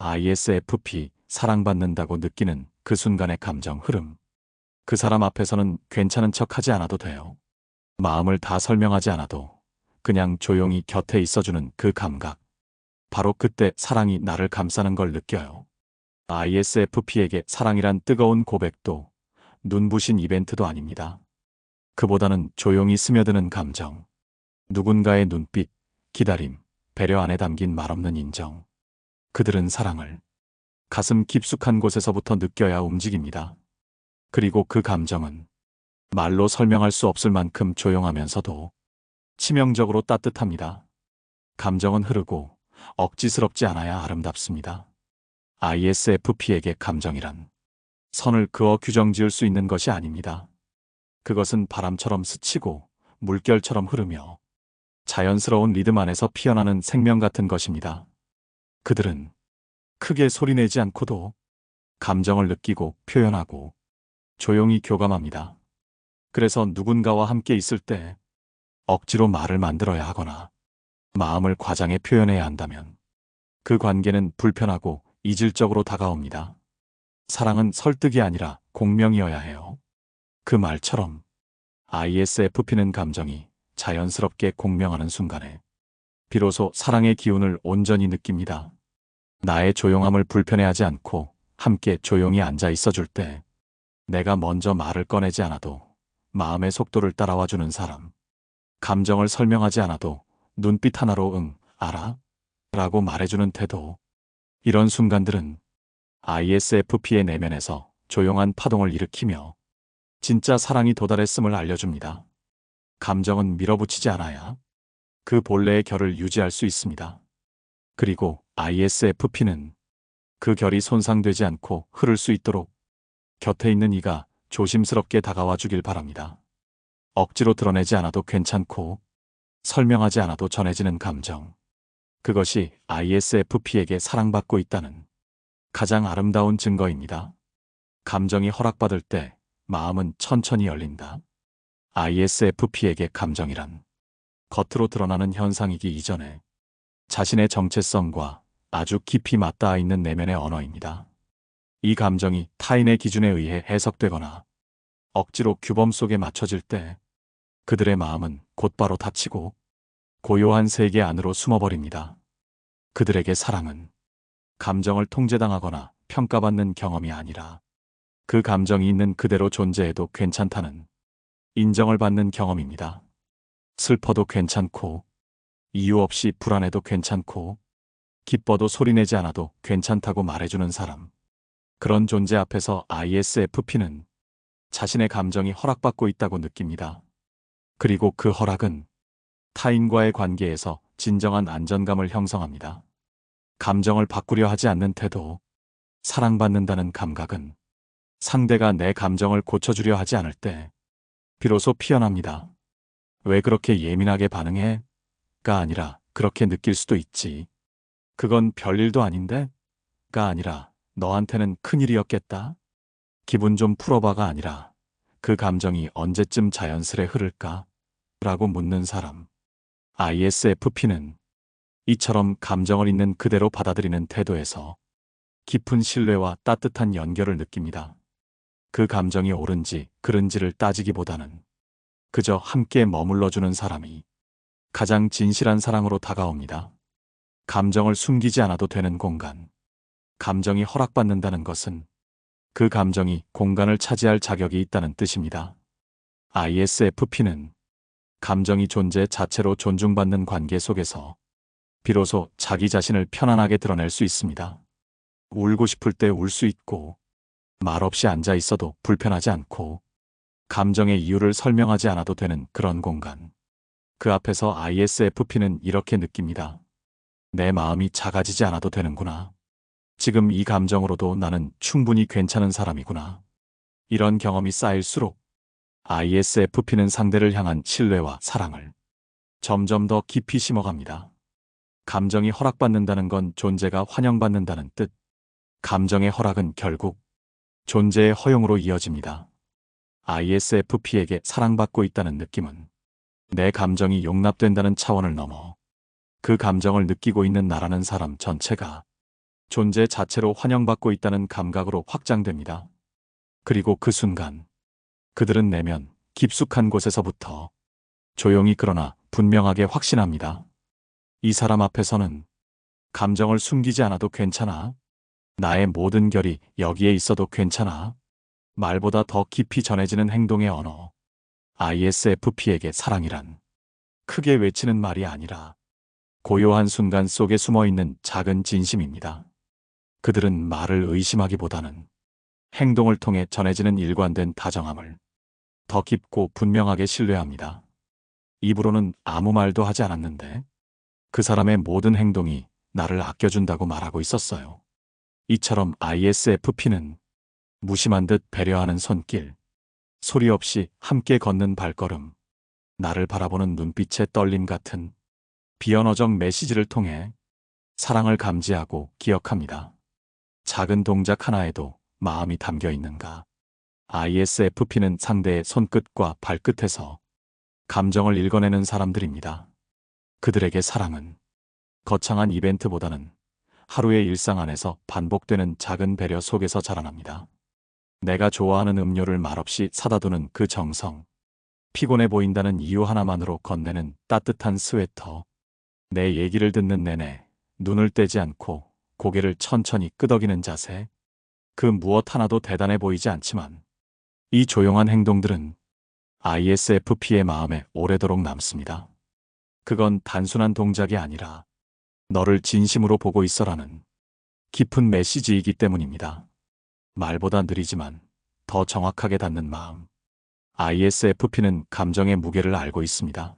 ISFP, 사랑받는다고 느끼는 그 순간의 감정 흐름. 그 사람 앞에서는 괜찮은 척 하지 않아도 돼요. 마음을 다 설명하지 않아도 그냥 조용히 곁에 있어주는 그 감각. 바로 그때 사랑이 나를 감싸는 걸 느껴요. ISFP에게 사랑이란 뜨거운 고백도 눈부신 이벤트도 아닙니다. 그보다는 조용히 스며드는 감정. 누군가의 눈빛, 기다림, 배려 안에 담긴 말없는 인정. 그들은 사랑을 가슴 깊숙한 곳에서부터 느껴야 움직입니다. 그리고 그 감정은 말로 설명할 수 없을 만큼 조용하면서도 치명적으로 따뜻합니다. 감정은 흐르고 억지스럽지 않아야 아름답습니다. ISFP에게 감정이란 선을 그어 규정 지을 수 있는 것이 아닙니다. 그것은 바람처럼 스치고 물결처럼 흐르며 자연스러운 리듬 안에서 피어나는 생명 같은 것입니다. 그들은 크게 소리내지 않고도 감정을 느끼고 표현하고 조용히 교감합니다. 그래서 누군가와 함께 있을 때 억지로 말을 만들어야 하거나 마음을 과장해 표현해야 한다면 그 관계는 불편하고 이질적으로 다가옵니다. 사랑은 설득이 아니라 공명이어야 해요. 그 말처럼 ISFP는 감정이 자연스럽게 공명하는 순간에 비로소 사랑의 기운을 온전히 느낍니다. 나의 조용함을 불편해하지 않고 함께 조용히 앉아 있어줄 때 내가 먼저 말을 꺼내지 않아도 마음의 속도를 따라와주는 사람. 감정을 설명하지 않아도 눈빛 하나로 응, 알아? 라고 말해주는 태도. 이런 순간들은 ISFP의 내면에서 조용한 파동을 일으키며 진짜 사랑이 도달했음을 알려줍니다. 감정은 밀어붙이지 않아야 그 본래의 결을 유지할 수 있습니다. 그리고 ISFP는 그 결이 손상되지 않고 흐를 수 있도록 곁에 있는 이가 조심스럽게 다가와 주길 바랍니다. 억지로 드러내지 않아도 괜찮고 설명하지 않아도 전해지는 감정. 그것이 ISFP에게 사랑받고 있다는 가장 아름다운 증거입니다. 감정이 허락받을 때 마음은 천천히 열린다. ISFP에게 감정이란 겉으로 드러나는 현상이기 이전에 자신의 정체성과 아주 깊이 맞닿아 있는 내면의 언어입니다. 이 감정이 타인의 기준에 의해 해석되거나 억지로 규범 속에 맞춰질 때 그들의 마음은 곧바로 닫히고 고요한 세계 안으로 숨어버립니다. 그들에게 사랑은 감정을 통제당하거나 평가받는 경험이 아니라 그 감정이 있는 그대로 존재해도 괜찮다는 인정을 받는 경험입니다. 슬퍼도 괜찮고 이유 없이 불안해도 괜찮고 기뻐도 소리내지 않아도 괜찮다고 말해주는 사람. 그런 존재 앞에서 ISFP는 자신의 감정이 허락받고 있다고 느낍니다. 그리고 그 허락은 타인과의 관계에서 진정한 안정감을 형성합니다. 감정을 바꾸려 하지 않는 태도, 사랑받는다는 감각은 상대가 내 감정을 고쳐주려 하지 않을 때 비로소 피어납니다. 왜 그렇게 예민하게 반응해? 가 아니라 그렇게 느낄 수도 있지. 그건 별일도 아닌데? 가 아니라 너한테는 큰일이었겠다? 기분 좀 풀어봐가 아니라 그 감정이 언제쯤 자연스레 흐를까? 라고 묻는 사람. ISFP는 이처럼 감정을 있는 그대로 받아들이는 태도에서 깊은 신뢰와 따뜻한 연결을 느낍니다. 그 감정이 옳은지 그른지를 따지기보다는 그저 함께 머물러주는 사람이 가장 진실한 사랑으로 다가옵니다. 감정을 숨기지 않아도 되는 공간. 감정이 허락받는다는 것은 그 감정이 공간을 차지할 자격이 있다는 뜻입니다. ISFP는 감정이 존재 자체로 존중받는 관계 속에서 비로소 자기 자신을 편안하게 드러낼 수 있습니다. 울고 싶을 때 울 수 있고 말없이 앉아 있어도 불편하지 않고 감정의 이유를 설명하지 않아도 되는 그런 공간. 그 앞에서 ISFP는 이렇게 느낍니다. 내 마음이 작아지지 않아도 되는구나. 지금 이 감정으로도 나는 충분히 괜찮은 사람이구나. 이런 경험이 쌓일수록 ISFP는 상대를 향한 신뢰와 사랑을 점점 더 깊이 심어갑니다. 감정이 허락받는다는 건 존재가 환영받는다는 뜻. 감정의 허락은 결국 존재의 허용으로 이어집니다. ISFP에게 사랑받고 있다는 느낌은 내 감정이 용납된다는 차원을 넘어 그 감정을 느끼고 있는 나라는 사람 전체가 존재 자체로 환영받고 있다는 감각으로 확장됩니다. 그리고 그 순간 그들은 내면 깊숙한 곳에서부터 조용히 그러나 분명하게 확신합니다. 이 사람 앞에서는 감정을 숨기지 않아도 괜찮아. 나의 모든 결이 여기에 있어도 괜찮아. 말보다 더 깊이 전해지는 행동의 언어. ISFP에게 사랑이란 크게 외치는 말이 아니라 고요한 순간 속에 숨어 있는 작은 진심입니다. 그들은 말을 의심하기보다는 행동을 통해 전해지는 일관된 다정함을 더 깊고 분명하게 신뢰합니다. 입으로는 아무 말도 하지 않았는데 그 사람의 모든 행동이 나를 아껴준다고 말하고 있었어요. 이처럼 ISFP는 무심한 듯 배려하는 손길, 소리 없이 함께 걷는 발걸음, 나를 바라보는 눈빛의 떨림 같은 비언어적 메시지를 통해 사랑을 감지하고 기억합니다. 작은 동작 하나에도 마음이 담겨 있는가. ISFP는 상대의 손끝과 발끝에서 감정을 읽어내는 사람들입니다. 그들에게 사랑은 거창한 이벤트보다는 하루의 일상 안에서 반복되는 작은 배려 속에서 자라납니다. 내가 좋아하는 음료를 말없이 사다 두는 그 정성, 피곤해 보인다는 이유 하나만으로 건네는 따뜻한 스웨터, 내 얘기를 듣는 내내 눈을 떼지 않고 고개를 천천히 끄덕이는 자세, 그 무엇 하나도 대단해 보이지 않지만 이 조용한 행동들은 ISFP의 마음에 오래도록 남습니다. 그건 단순한 동작이 아니라 너를 진심으로 보고 있어라는 깊은 메시지이기 때문입니다. 말보다 느리지만 더 정확하게 닿는 마음. ISFP는 감정의 무게를 알고 있습니다.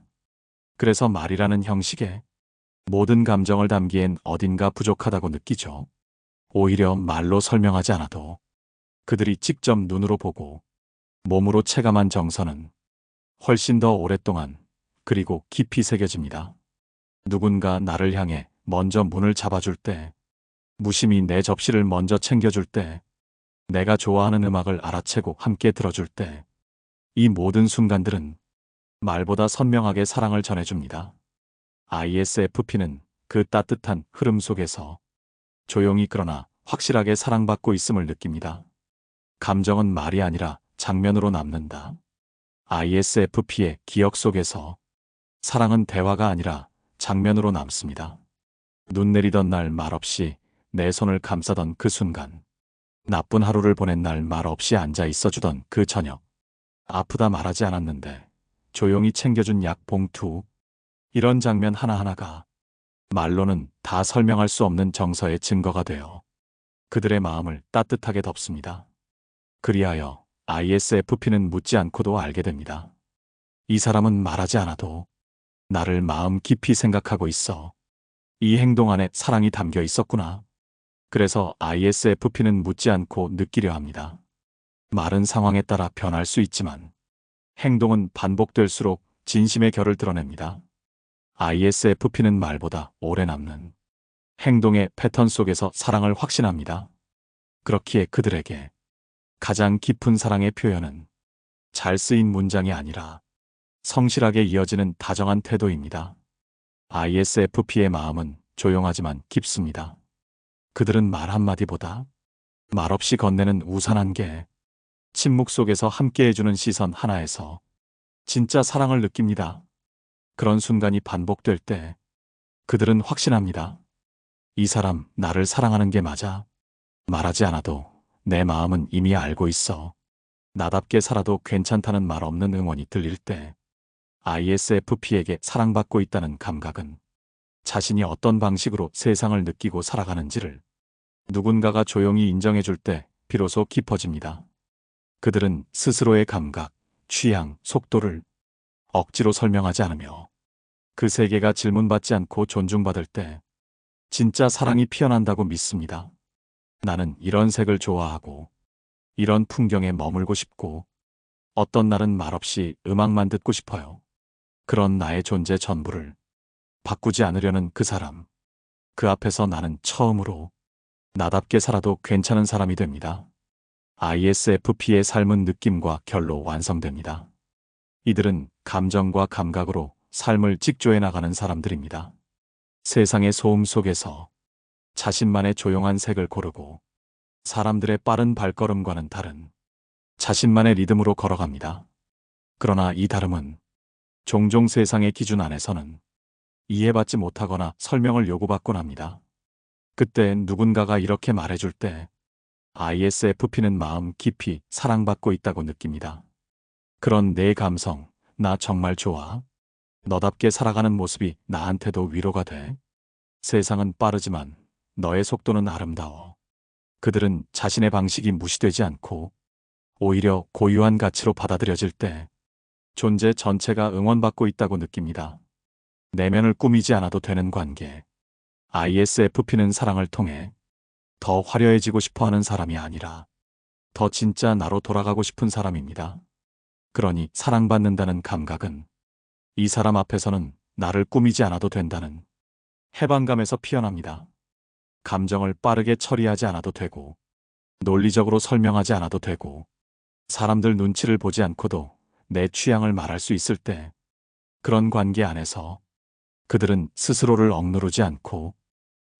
그래서 말이라는 형식에 모든 감정을 담기엔 어딘가 부족하다고 느끼죠. 오히려 말로 설명하지 않아도 그들이 직접 눈으로 보고 몸으로 체감한 정서는 훨씬 더 오랫동안 그리고 깊이 새겨집니다. 누군가 나를 향해 먼저 문을 잡아줄 때, 무심히 내 접시를 먼저 챙겨줄 때, 내가 좋아하는 음악을 알아채고 함께 들어줄 때, 이 모든 순간들은 말보다 선명하게 사랑을 전해줍니다. ISFP는 그 따뜻한 흐름 속에서 조용히 그러나 확실하게 사랑받고 있음을 느낍니다. 감정은 말이 아니라 장면으로 남는다. ISFP의 기억 속에서 사랑은 대화가 아니라 장면으로 남습니다. 눈 내리던 날 말없이 내 손을 감싸던 그 순간, 나쁜 하루를 보낸 날 말없이 앉아 있어주던 그 저녁, 아프다 말하지 않았는데 조용히 챙겨준 약 봉투, 이런 장면 하나하나가 말로는 다 설명할 수 없는 정서의 증거가 되어 그들의 마음을 따뜻하게 덮습니다. 그리하여 ISFP는 묻지 않고도 알게 됩니다. 이 사람은 말하지 않아도 나를 마음 깊이 생각하고 있어. 이 행동 안에 사랑이 담겨 있었구나. 그래서 ISFP는 묻지 않고 느끼려 합니다. 말은 상황에 따라 변할 수 있지만 행동은 반복될수록 진심의 결을 드러냅니다. ISFP는 말보다 오래 남는 행동의 패턴 속에서 사랑을 확신합니다. 그렇기에 그들에게 가장 깊은 사랑의 표현은 잘 쓰인 문장이 아니라 성실하게 이어지는 다정한 태도입니다. ISFP의 마음은 조용하지만 깊습니다. 그들은 말 한마디보다 말없이 건네는 우산 한 개, 침묵 속에서 함께 해주는 시선 하나에서 진짜 사랑을 느낍니다. 그런 순간이 반복될 때 그들은 확신합니다. 이 사람 나를 사랑하는 게 맞아. 말하지 않아도 내 마음은 이미 알고 있어. 나답게 살아도 괜찮다는 말 없는 응원이 들릴 때 ISFP에게 사랑받고 있다는 감각은 자신이 어떤 방식으로 세상을 느끼고 살아가는지를 누군가가 조용히 인정해줄 때 비로소 깊어집니다. 그들은 스스로의 감각, 취향, 속도를 억지로 설명하지 않으며 그 세계가 질문받지 않고 존중받을 때 진짜 사랑이 피어난다고 믿습니다. 나는 이런 색을 좋아하고 이런 풍경에 머물고 싶고 어떤 날은 말없이 음악만 듣고 싶어요. 그런 나의 존재 전부를 바꾸지 않으려는 그 사람. 그 앞에서 나는 처음으로 나답게 살아도 괜찮은 사람이 됩니다. ISFP의 삶은 느낌과 결로 완성됩니다. 이들은 감정과 감각으로 삶을 직조해 나가는 사람들입니다. 세상의 소음 속에서 자신만의 조용한 색을 고르고 사람들의 빠른 발걸음과는 다른 자신만의 리듬으로 걸어갑니다. 그러나 이 다름은 종종 세상의 기준 안에서는 이해받지 못하거나 설명을 요구받곤 합니다. 그때 누군가가 이렇게 말해줄 때 ISFP는 마음 깊이 사랑받고 있다고 느낍니다. 그런 내 감성, 나 정말 좋아. 너답게 살아가는 모습이 나한테도 위로가 돼. 세상은 빠르지만 너의 속도는 아름다워. 그들은 자신의 방식이 무시되지 않고 오히려 고유한 가치로 받아들여질 때 존재 전체가 응원받고 있다고 느낍니다. 내면을 꾸미지 않아도 되는 관계. ISFP는 사랑을 통해 더 화려해지고 싶어 하는 사람이 아니라 더 진짜 나로 돌아가고 싶은 사람입니다. 그러니 사랑받는다는 감각은 이 사람 앞에서는 나를 꾸미지 않아도 된다는 해방감에서 피어납니다. 감정을 빠르게 처리하지 않아도 되고 논리적으로 설명하지 않아도 되고 사람들 눈치를 보지 않고도 내 취향을 말할 수 있을 때 그런 관계 안에서 그들은 스스로를 억누르지 않고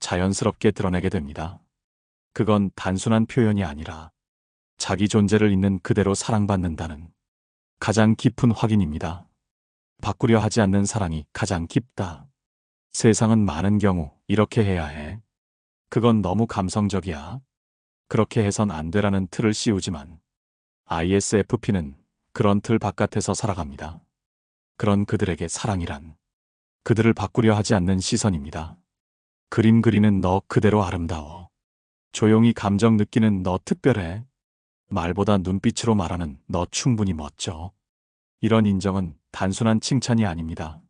자연스럽게 드러내게 됩니다. 그건 단순한 표현이 아니라 자기 존재를 있는 그대로 사랑받는다는 가장 깊은 확인입니다. 바꾸려 하지 않는 사랑이 가장 깊다. 세상은 많은 경우 이렇게 해야 해. 그건 너무 감성적이야. 그렇게 해선 안 되라는 틀을 씌우지만 ISFP는 그런 틀 바깥에서 살아갑니다. 그런 그들에게 사랑이란 그들을 바꾸려 하지 않는 시선입니다. 그림 그리는 너 그대로 아름다워. 조용히 감정 느끼는 너 특별해. 말보다 눈빛으로 말하는 너 충분히 멋져. 이런 인정은 단순한 칭찬이 아닙니다.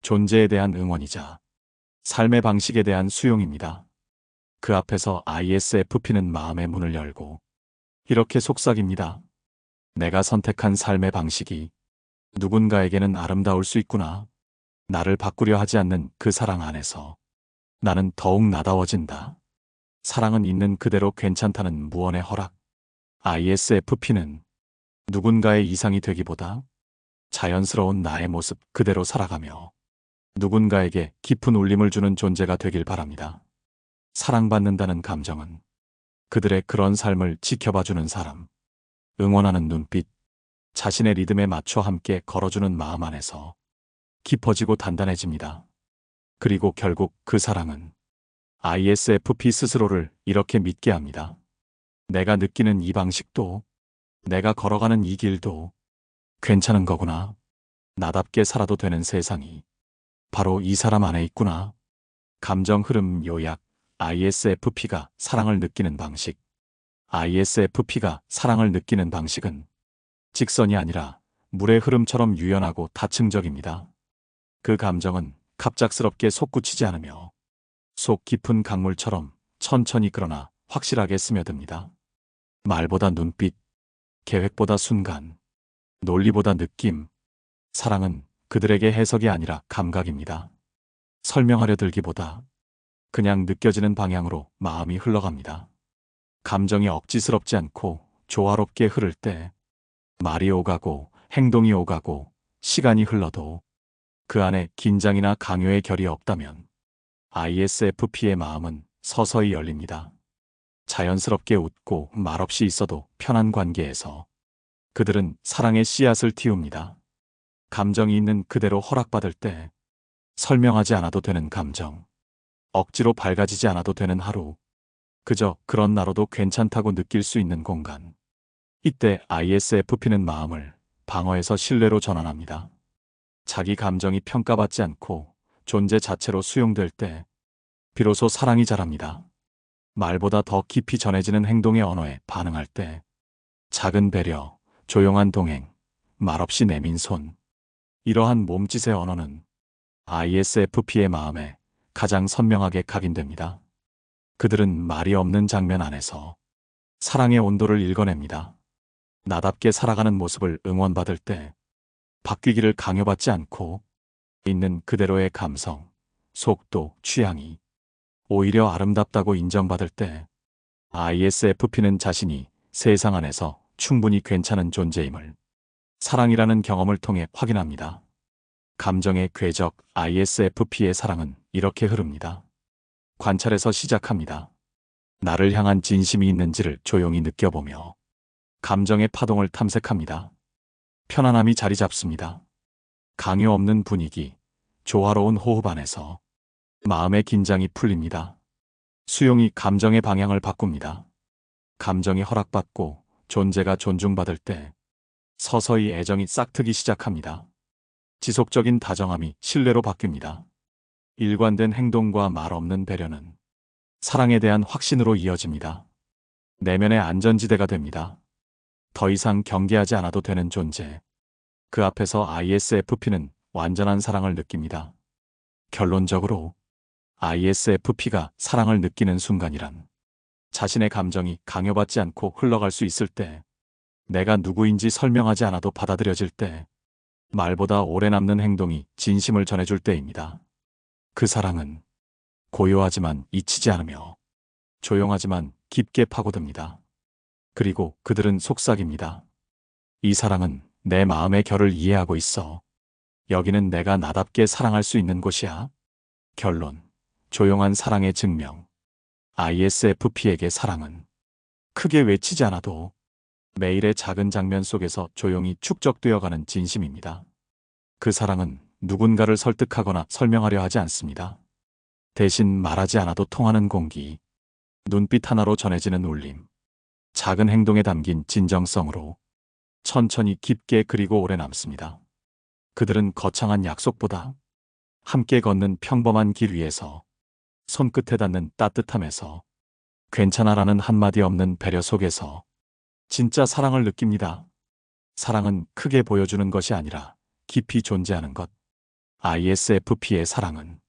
존재에 대한 응원이자 삶의 방식에 대한 수용입니다. 그 앞에서 ISFP는 마음의 문을 열고 이렇게 속삭입니다. 내가 선택한 삶의 방식이 누군가에게는 아름다울 수 있구나. 나를 바꾸려 하지 않는 그 사랑 안에서 나는 더욱 나다워진다. 사랑은 있는 그대로 괜찮다는 무언의 허락. ISFP는 누군가의 이상이 되기보다 자연스러운 나의 모습 그대로 살아가며 누군가에게 깊은 울림을 주는 존재가 되길 바랍니다. 사랑받는다는 감정은 그들의 그런 삶을 지켜봐주는 사람, 응원하는 눈빛, 자신의 리듬에 맞춰 함께 걸어주는 마음 안에서 깊어지고 단단해집니다. 그리고 결국 그 사랑은 ISFP 스스로를 이렇게 믿게 합니다. 내가 느끼는 이 방식도, 내가 걸어가는 이 길도 괜찮은 거구나. 나답게 살아도 되는 세상이 바로 이 사람 안에 있구나. 감정 흐름 요약. ISFP가 사랑을 느끼는 방식. ISFP가 사랑을 느끼는 방식은 직선이 아니라 물의 흐름처럼 유연하고 다층적입니다. 그 감정은 갑작스럽게 솟구치지 않으며 속 깊은 강물처럼 천천히 그러나 확실하게 스며듭니다. 말보다 눈빛, 계획보다 순간, 논리보다 느낌. 사랑은 그들에게 해석이 아니라 감각입니다. 설명하려 들기보다 그냥 느껴지는 방향으로 마음이 흘러갑니다. 감정이 억지스럽지 않고 조화롭게 흐를 때 말이 오가고 행동이 오가고 시간이 흘러도 그 안에 긴장이나 강요의 결이 없다면 ISFP의 마음은 서서히 열립니다. 자연스럽게 웃고 말없이 있어도 편한 관계에서 그들은 사랑의 씨앗을 틔웁니다. 감정이 있는 그대로 허락받을 때 설명하지 않아도 되는 감정, 억지로 밝아지지 않아도 되는 하루, 그저 그런 나로도 괜찮다고 느낄 수 있는 공간. 이때 ISFP는 마음을 방어에서 신뢰로 전환합니다. 자기 감정이 평가받지 않고 존재 자체로 수용될 때 비로소 사랑이 자랍니다. 말보다 더 깊이 전해지는 행동의 언어에 반응할 때 작은 배려, 조용한 동행, 말없이 내민 손. 이러한 몸짓의 언어는 ISFP의 마음에 가장 선명하게 각인됩니다. 그들은 말이 없는 장면 안에서 사랑의 온도를 읽어냅니다. 나답게 살아가는 모습을 응원받을 때 바뀌기를 강요받지 않고 있는 그대로의 감성, 속도, 취향이 오히려 아름답다고 인정받을 때 ISFP는 자신이 세상 안에서 충분히 괜찮은 존재임을 사랑이라는 경험을 통해 확인합니다. 감정의 궤적. ISFP의 사랑은 이렇게 흐릅니다. 관찰에서 시작합니다. 나를 향한 진심이 있는지를 조용히 느껴보며 감정의 파동을 탐색합니다. 편안함이 자리 잡습니다. 강요 없는 분위기, 조화로운 호흡 안에서 마음의 긴장이 풀립니다. 수용이 감정의 방향을 바꿉니다. 감정이 허락받고 존재가 존중받을 때 서서히 애정이 싹트기 시작합니다. 지속적인 다정함이 신뢰로 바뀝니다. 일관된 행동과 말 없는 배려는 사랑에 대한 확신으로 이어집니다. 내면의 안전지대가 됩니다. 더 이상 경계하지 않아도 되는 존재. 그 앞에서 ISFP는 완전한 사랑을 느낍니다. 결론적으로 ISFP가 사랑을 느끼는 순간이란 자신의 감정이 강요받지 않고 흘러갈 수 있을 때, 내가 누구인지 설명하지 않아도 받아들여질 때, 말보다 오래 남는 행동이 진심을 전해줄 때입니다. 그 사랑은 고요하지만 잊히지 않으며 조용하지만 깊게 파고듭니다. 그리고 그들은 속삭입니다. 이 사랑은 내 마음의 결을 이해하고 있어. 여기는 내가 나답게 사랑할 수 있는 곳이야. 결론. 조용한 사랑의 증명. ISFP에게 사랑은 크게 외치지 않아도 매일의 작은 장면 속에서 조용히 축적되어가는 진심입니다. 그 사랑은 누군가를 설득하거나 설명하려 하지 않습니다. 대신 말하지 않아도 통하는 공기, 눈빛 하나로 전해지는 울림, 작은 행동에 담긴 진정성으로 천천히 깊게 그리고 오래 남습니다. 그들은 거창한 약속보다 함께 걷는 평범한 길 위에서, 손끝에 닿는 따뜻함에서, 괜찮아라는 한마디 없는 배려 속에서 진짜 사랑을 느낍니다. 사랑은 크게 보여주는 것이 아니라 깊이 존재하는 것. ISFP의 사랑은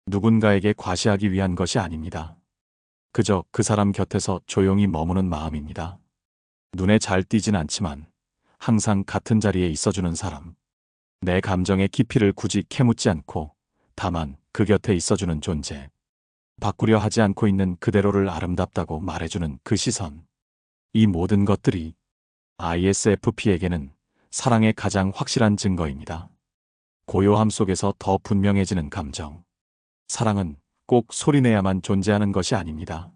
누군가에게 과시하기 위한 것이 아닙니다. 그저 그 사람 곁에서 조용히 머무는 마음입니다. 눈에 잘 띄진 않지만 항상 같은 자리에 있어주는 사람. 내 감정의 깊이를 굳이 캐묻지 않고 다만 그 곁에 있어주는 존재. 바꾸려 하지 않고 있는 그대로를 아름답다고 말해주는 그 시선. 이 모든 것들이 ISFP에게는 사랑의 가장 확실한 증거입니다. 고요함 속에서 더 분명해지는 감정. 사랑은 꼭 소리내야만 존재하는 것이 아닙니다.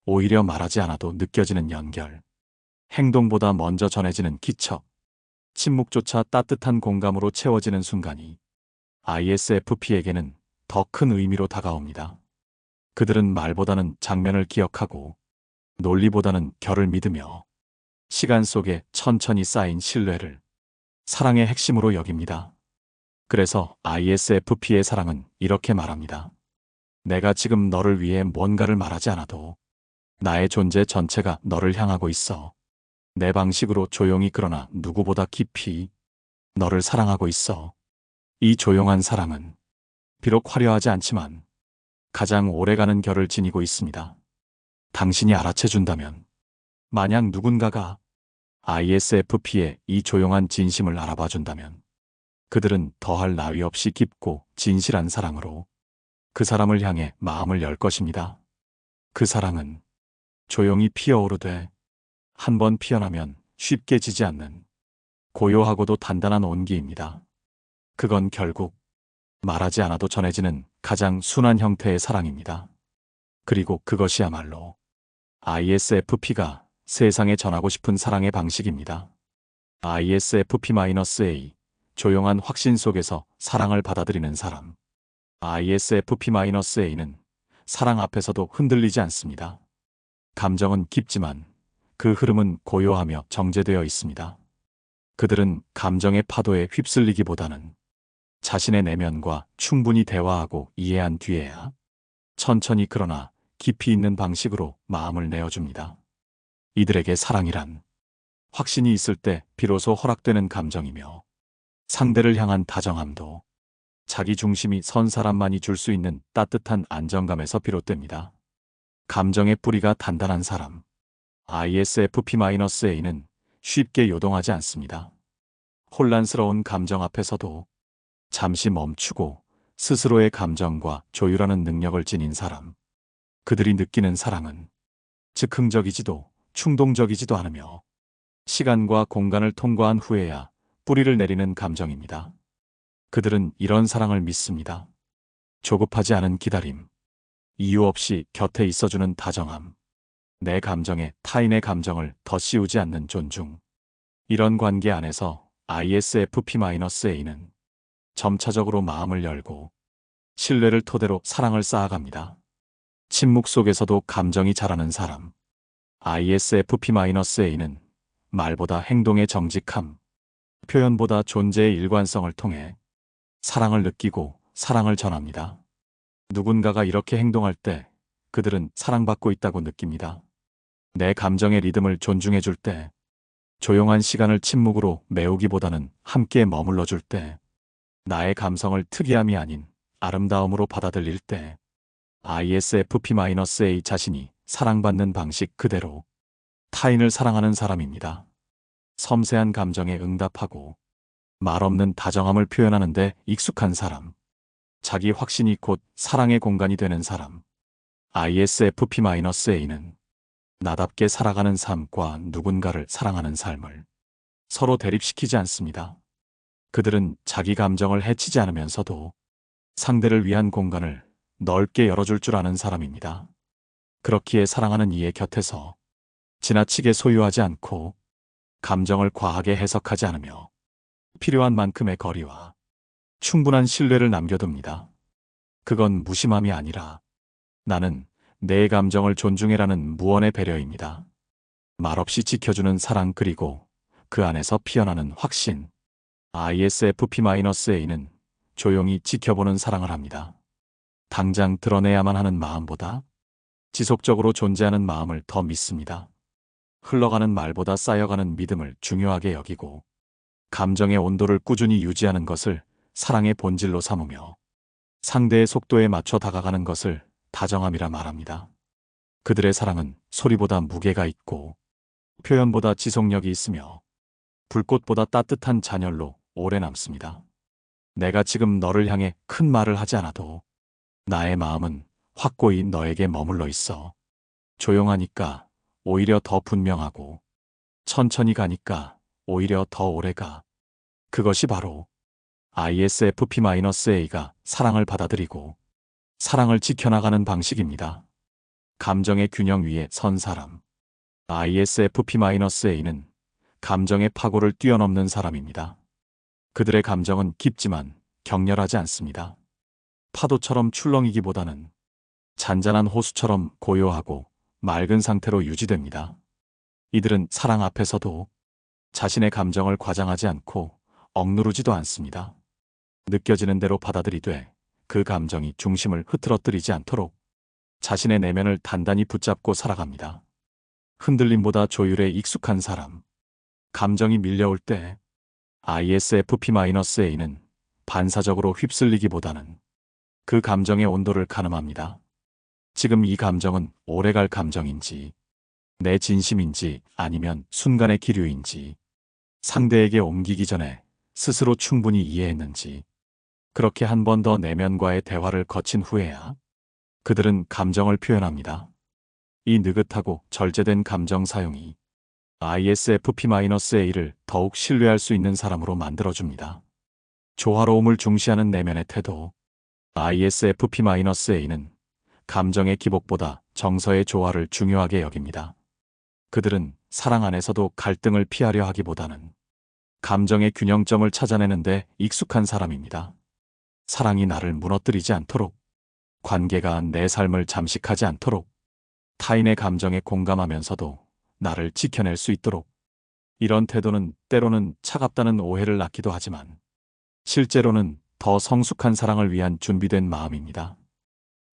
오히려 말하지 않아도 느껴지는 연결. 행동보다 먼저 전해지는 기척. 침묵조차 따뜻한 공감으로 채워지는 순간이 ISFP에게는 더 큰 의미로 다가옵니다. 그들은 말보다는 장면을 기억하고 논리보다는 결을 믿으며 시간 속에 천천히 쌓인 신뢰를 사랑의 핵심으로 여깁니다. 그래서 ISFP의 사랑은 이렇게 말합니다. 내가 지금 너를 위해 뭔가를 말하지 않아도 나의 존재 전체가 너를 향하고 있어. 내 방식으로 조용히 그러나 누구보다 깊이 너를 사랑하고 있어. 이 조용한 사랑은 비록 화려하지 않지만 가장 오래가는 결을 지니고 있습니다. 당신이 알아채준다면, 만약 누군가가 ISFP의 이 조용한 진심을 알아봐준다면, 그들은 더할 나위 없이 깊고 진실한 사랑으로 그 사람을 향해 마음을 열 것입니다. 그 사랑은 조용히 피어오르되 한 번 피어나면 쉽게 지지 않는 고요하고도 단단한 온기입니다. 그건 결국 말하지 않아도 전해지는 가장 순한 형태의 사랑입니다. 그리고 그것이야말로 ISFP가 세상에 전하고 싶은 사랑의 방식입니다. ISFP-A, 조용한 확신 속에서 사랑을 받아들이는 사람. ISFP-A는 사랑 앞에서도 흔들리지 않습니다. 감정은 깊지만 그 흐름은 고요하며 정제되어 있습니다. 그들은 감정의 파도에 휩쓸리기보다는 자신의 내면과 충분히 대화하고 이해한 뒤에야 천천히 그러나 깊이 있는 방식으로 마음을 내어줍니다. 이들에게 사랑이란 확신이 있을 때 비로소 허락되는 감정이며, 상대를 향한 다정함도 자기 중심이 선 사람만이 줄 수 있는 따뜻한 안정감에서 비롯됩니다. 감정의 뿌리가 단단한 사람. ISFP-A는 쉽게 요동하지 않습니다. 혼란스러운 감정 앞에서도 잠시 멈추고 스스로의 감정과 조율하는 능력을 지닌 사람. 그들이 느끼는 사랑은 즉흥적이지도 충동적이지도 않으며 시간과 공간을 통과한 후에야 뿌리를 내리는 감정입니다. 그들은 이런 사랑을 믿습니다. 조급하지 않은 기다림, 이유 없이 곁에 있어주는 다정함. 내 감정에 타인의 감정을 더 씌우지 않는 존중. 이런 관계 안에서 ISFP-A는 점차적으로 마음을 열고 신뢰를 토대로 사랑을 쌓아갑니다. 침묵 속에서도 감정이 자라는 사람. ISFP-A는 말보다 행동의 정직함, 표현보다 존재의 일관성을 통해 사랑을 느끼고 사랑을 전합니다. 누군가가 이렇게 행동할 때 그들은 사랑받고 있다고 느낍니다. 내 감정의 리듬을 존중해 줄 때, 조용한 시간을 침묵으로 메우기보다는 함께 머물러 줄 때, 나의 감성을 특이함이 아닌 아름다움으로 받아들일 때, ISFP-A 자신이 사랑받는 방식 그대로 타인을 사랑하는 사람입니다. 섬세한 감정에 응답하고 말없는 다정함을 표현하는 데 익숙한 사람. 자기 확신이 곧 사랑의 공간이 되는 사람. ISFP-A는 나답게 살아가는 삶과 누군가를 사랑하는 삶을 서로 대립시키지 않습니다. 그들은 자기 감정을 해치지 않으면서도 상대를 위한 공간을 넓게 열어줄 줄 아는 사람입니다. 그렇기에 사랑하는 이의 곁에서 지나치게 소유하지 않고 감정을 과하게 해석하지 않으며 필요한 만큼의 거리와 충분한 신뢰를 남겨둡니다. 그건 무심함이 아니라 나는 내 감정을 존중해라는 무언의 배려입니다. 말없이 지켜주는 사랑 그리고 그 안에서 피어나는 확신. ISFP-A는 조용히 지켜보는 사랑을 합니다. 당장 드러내야만 하는 마음보다 지속적으로 존재하는 마음을 더 믿습니다. 흘러가는 말보다 쌓여가는 믿음을 중요하게 여기고 감정의 온도를 꾸준히 유지하는 것을 사랑의 본질로 삼으며 상대의 속도에 맞춰 다가가는 것을 다정함이라 말합니다. 그들의 사랑은 소리보다 무게가 있고 표현보다 지속력이 있으며 불꽃보다 따뜻한 잔열로 오래 남습니다. 내가 지금 너를 향해 큰 말을 하지 않아도 나의 마음은 확고히 너에게 머물러 있어. 조용하니까 오히려 더 분명하고 천천히 가니까 오히려 더 오래 가. 그것이 바로 ISFP-A가 사랑을 받아들이고 사랑을 지켜나가는 방식입니다. 감정의 균형 위에 선 사람. ISFP-A는 감정의 파고를 뛰어넘는 사람입니다. 그들의 감정은 깊지만 격렬하지 않습니다. 파도처럼 출렁이기보다는 잔잔한 호수처럼 고요하고 맑은 상태로 유지됩니다. 이들은 사랑 앞에서도 자신의 감정을 과장하지 않고 억누르지도 않습니다. 느껴지는 대로 받아들이되 그 감정이 중심을 흐트러뜨리지 않도록 자신의 내면을 단단히 붙잡고 살아갑니다. 흔들림보다 조율에 익숙한 사람. 감정이 밀려올 때 ISFP-A는 반사적으로 휩쓸리기보다는 그 감정의 온도를 가늠합니다. 지금 이 감정은 오래갈 감정인지, 내 진심인지 아니면 순간의 기류인지, 상대에게 옮기기 전에 스스로 충분히 이해했는지, 그렇게 한 번 더 내면과의 대화를 거친 후에야 그들은 감정을 표현합니다. 이 느긋하고 절제된 감정 사용이 ISFP-A를 더욱 신뢰할 수 있는 사람으로 만들어줍니다. 조화로움을 중시하는 내면의 태도. ISFP-A는 감정의 기복보다 정서의 조화를 중요하게 여깁니다. 그들은 사랑 안에서도 갈등을 피하려 하기보다는 감정의 균형점을 찾아내는데 익숙한 사람입니다. 사랑이 나를 무너뜨리지 않도록, 관계가 내 삶을 잠식하지 않도록, 타인의 감정에 공감하면서도 나를 지켜낼 수 있도록. 이런 태도는 때로는 차갑다는 오해를 낳기도 하지만 실제로는 더 성숙한 사랑을 위한 준비된 마음입니다.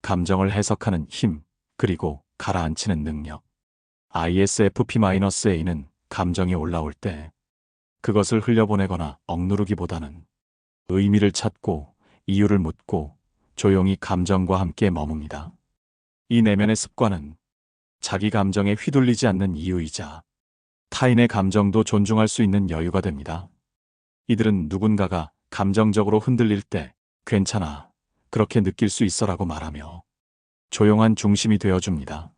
감정을 해석하는 힘, 그리고 가라앉히는 능력. ISFP-A는 감정이 올라올 때 그것을 흘려보내거나 억누르기보다는 의미를 찾고 이유를 묻고 조용히 감정과 함께 머뭅니다. 이 내면의 습관은 자기 감정에 휘둘리지 않는 이유이자 타인의 감정도 존중할 수 있는 여유가 됩니다. 이들은 누군가가 감정적으로 흔들릴 때 괜찮아, 그렇게 느낄 수 있어라고 말하며 조용한 중심이 되어줍니다.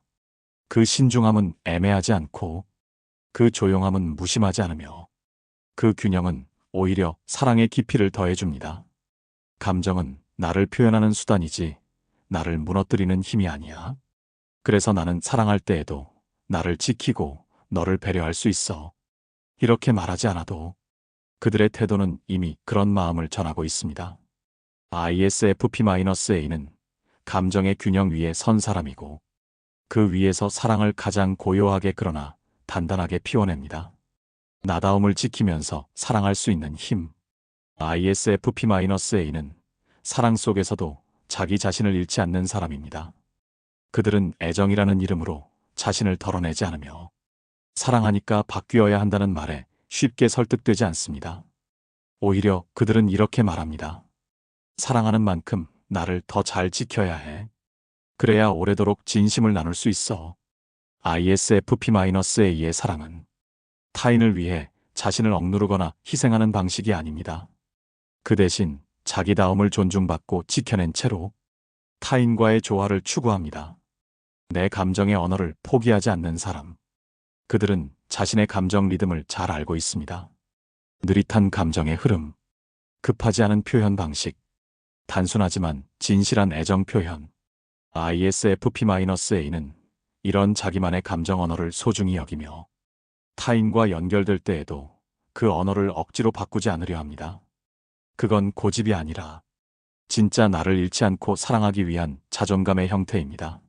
그 신중함은 애매하지 않고 그 조용함은 무심하지 않으며 그 균형은 오히려 사랑의 깊이를 더해줍니다. 감정은 나를 표현하는 수단이지 나를 무너뜨리는 힘이 아니야. 그래서 나는 사랑할 때에도 나를 지키고 너를 배려할 수 있어. 이렇게 말하지 않아도 그들의 태도는 이미 그런 마음을 전하고 있습니다. ISFP-A는 감정의 균형 위에 선 사람이고 그 위에서 사랑을 가장 고요하게 그러나 단단하게 피워냅니다. 나다움을 지키면서 사랑할 수 있는 힘. ISFP-A는 사랑 속에서도 자기 자신을 잃지 않는 사람입니다. 그들은 애정이라는 이름으로 자신을 덜어내지 않으며 사랑하니까 바뀌어야 한다는 말에 쉽게 설득되지 않습니다. 오히려 그들은 이렇게 말합니다. 사랑하는 만큼 나를 더 잘 지켜야 해. 그래야 오래도록 진심을 나눌 수 있어. ISFP-A의 사랑은 타인을 위해 자신을 억누르거나 희생하는 방식이 아닙니다. 그 대신 자기다움을 존중받고 지켜낸 채로 타인과의 조화를 추구합니다. 내 감정의 언어를 포기하지 않는 사람. 그들은 자신의 감정 리듬을 잘 알고 있습니다. 느릿한 감정의 흐름, 급하지 않은 표현 방식, 단순하지만 진실한 애정 표현. ISFP-A는 이런 자기만의 감정 언어를 소중히 여기며 타인과 연결될 때에도 그 언어를 억지로 바꾸지 않으려 합니다. 그건 고집이 아니라 진짜 나를 잃지 않고 사랑하기 위한 자존감의 형태입니다.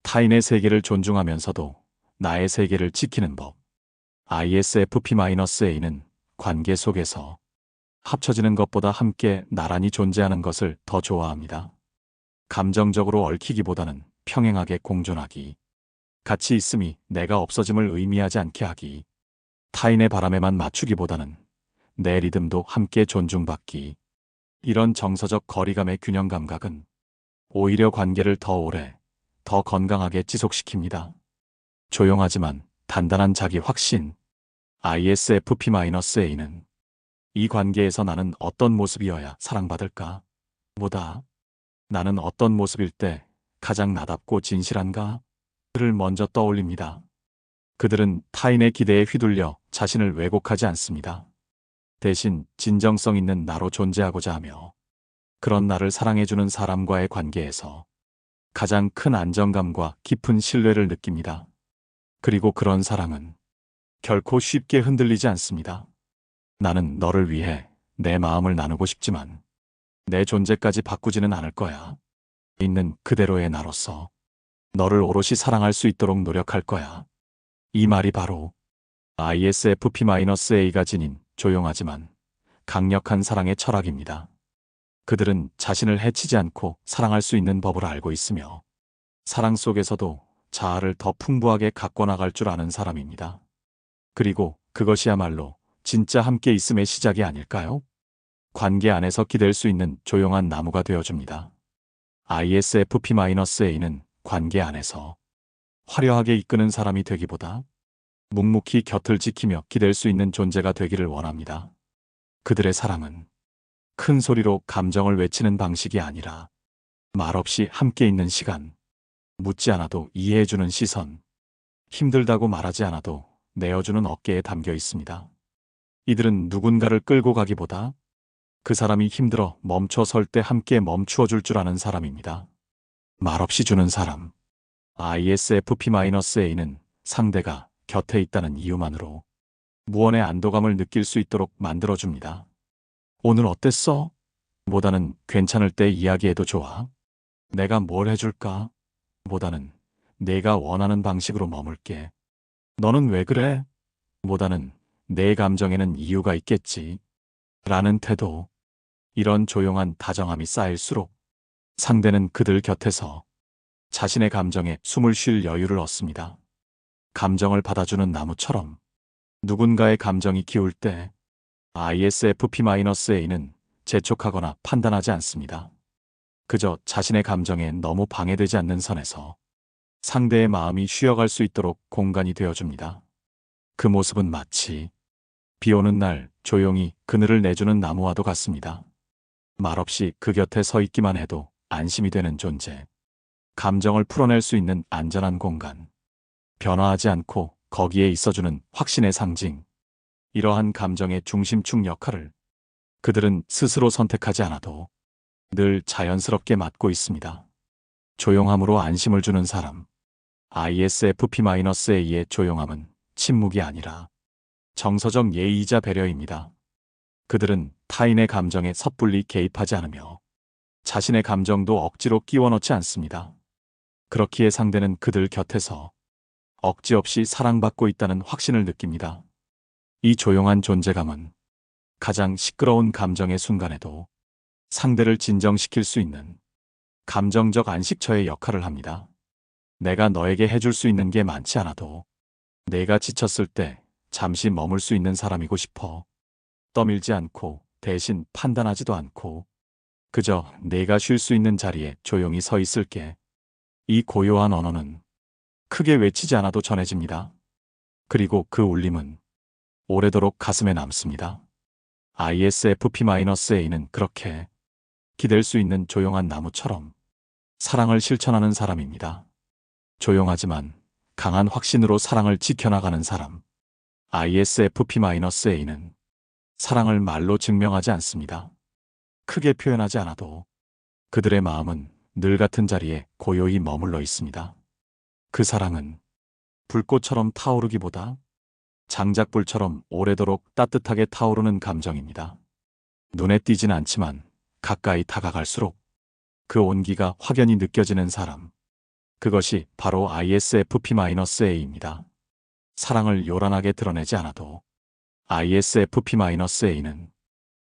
타인의 세계를 존중하면서도 나의 세계를 지키는 법. ISFP-A는 관계 속에서 합쳐지는 것보다 함께 나란히 존재하는 것을 더 좋아합니다. 감정적으로 얽히기보다는 평행하게 공존하기. 같이 있음이 내가 없어짐을 의미하지 않게 하기. 타인의 바람에만 맞추기보다는 내 리듬도 함께 존중받기. 이런 정서적 거리감의 균형 감각은 오히려 관계를 더 오래, 더 건강하게 지속시킵니다. 조용하지만 단단한 자기 확신. ISFP-A는 이 관계에서 나는 어떤 모습이어야 사랑받을까? 보다 나는 어떤 모습일 때 가장 나답고 진실한가? 를 먼저 떠올립니다. 그들은 타인의 기대에 휘둘려 자신을 왜곡하지 않습니다. 대신 진정성 있는 나로 존재하고자 하며 그런 나를 사랑해주는 사람과의 관계에서 가장 큰 안정감과 깊은 신뢰를 느낍니다. 그리고 그런 사랑은 결코 쉽게 흔들리지 않습니다. 나는 너를 위해 내 마음을 나누고 싶지만 내 존재까지 바꾸지는 않을 거야. 있는 그대로의 나로서 너를 오롯이 사랑할 수 있도록 노력할 거야. 이 말이 바로 ISFP-A가 지닌 조용하지만 강력한 사랑의 철학입니다. 그들은 자신을 해치지 않고 사랑할 수 있는 법을 알고 있으며 사랑 속에서도 자아를 더 풍부하게 가꿔 나갈 줄 아는 사람입니다. 그리고 그것이야말로 진짜 함께 있음의 시작이 아닐까요? 관계 안에서 기댈 수 있는 조용한 나무가 되어줍니다. ISFP-A는 관계 안에서 화려하게 이끄는 사람이 되기보다 묵묵히 곁을 지키며 기댈 수 있는 존재가 되기를 원합니다. 그들의 사랑은 큰 소리로 감정을 외치는 방식이 아니라 말없이 함께 있는 시간, 묻지 않아도 이해해주는 시선, 힘들다고 말하지 않아도 내어주는 어깨에 담겨 있습니다. 이들은 누군가를 끌고 가기보다 그 사람이 힘들어 멈춰 설 때 함께 멈추어 줄 줄 아는 사람입니다. 말없이 주는 사람. ISFP-A는 상대가 곁에 있다는 이유만으로 무언의 안도감을 느낄 수 있도록 만들어줍니다. 오늘 어땠어? 보다는 괜찮을 때 이야기해도 좋아. 내가 뭘 해줄까? 보다는 내가 원하는 방식으로 머물게. 너는 왜 그래? 보다는 내 감정에는 이유가 있겠지. 라는 태도. 이런 조용한 다정함이 쌓일수록 상대는 그들 곁에서 자신의 감정에 숨을 쉴 여유를 얻습니다. 감정을 받아주는 나무처럼 누군가의 감정이 기울 때 ISFP-A는 재촉하거나 판단하지 않습니다. 그저 자신의 감정에 너무 방해되지 않는 선에서 상대의 마음이 쉬어갈 수 있도록 공간이 되어줍니다. 그 모습은 마치 비 오는 날 조용히 그늘을 내주는 나무와도 같습니다. 말없이 그 곁에 서 있기만 해도 안심이 되는 존재. 감정을 풀어낼 수 있는 안전한 공간. 변화하지 않고 거기에 있어주는 확신의 상징. 이러한 감정의 중심축 역할을 그들은 스스로 선택하지 않아도 늘 자연스럽게 맡고 있습니다. 조용함으로 안심을 주는 사람. ISFP-A의 조용함은 침묵이 아니라 정서적 예의이자 배려입니다. 그들은 타인의 감정에 섣불리 개입하지 않으며 자신의 감정도 억지로 끼워 넣지 않습니다. 그렇기에 상대는 그들 곁에서 억지 없이 사랑받고 있다는 확신을 느낍니다. 이 조용한 존재감은 가장 시끄러운 감정의 순간에도 상대를 진정시킬 수 있는 감정적 안식처의 역할을 합니다. 내가 너에게 해줄 수 있는 게 많지 않아도 내가 지쳤을 때 잠시 머물 수 있는 사람이고 싶어. 떠밀지 않고 대신 판단하지도 않고 그저 내가 쉴 수 있는 자리에 조용히 서 있을게. 이 고요한 언어는 크게 외치지 않아도 전해집니다. 그리고 그 울림은 오래도록 가슴에 남습니다. ISFP-A는 그렇게 기댈 수 있는 조용한 나무처럼 사랑을 실천하는 사람입니다. 조용하지만 강한 확신으로 사랑을 지켜나가는 사람. ISFP-A는 사랑을 말로 증명하지 않습니다. 크게 표현하지 않아도 그들의 마음은 늘 같은 자리에 고요히 머물러 있습니다. 그 사랑은 불꽃처럼 타오르기보다 장작불처럼 오래도록 따뜻하게 타오르는 감정입니다. 눈에 띄진 않지만 가까이 다가갈수록 그 온기가 확연히 느껴지는 사람. 그것이 바로 ISFP-A입니다. 사랑을 요란하게 드러내지 않아도 ISFP-A는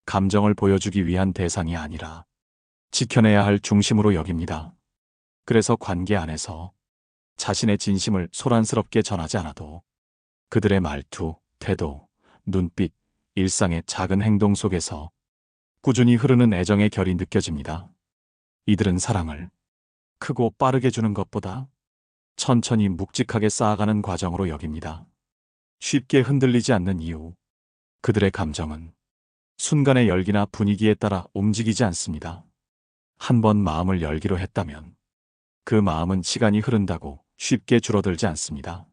감정을 보여주기 위한 대상이 아니라 지켜내야 할 중심으로 여깁니다. 그래서 관계 안에서 자신의 진심을 소란스럽게 전하지 않아도 그들의 말투, 태도, 눈빛, 일상의 작은 행동 속에서 꾸준히 흐르는 애정의 결이 느껴집니다. 이들은 사랑을 크고 빠르게 주는 것보다 천천히 묵직하게 쌓아가는 과정으로 여깁니다. 쉽게 흔들리지 않는 이유. 그들의 감정은 순간의 열기나 분위기에 따라 움직이지 않습니다. 한 번 마음을 열기로 했다면 그 마음은 시간이 흐른다고 쉽게 줄어들지 않습니다.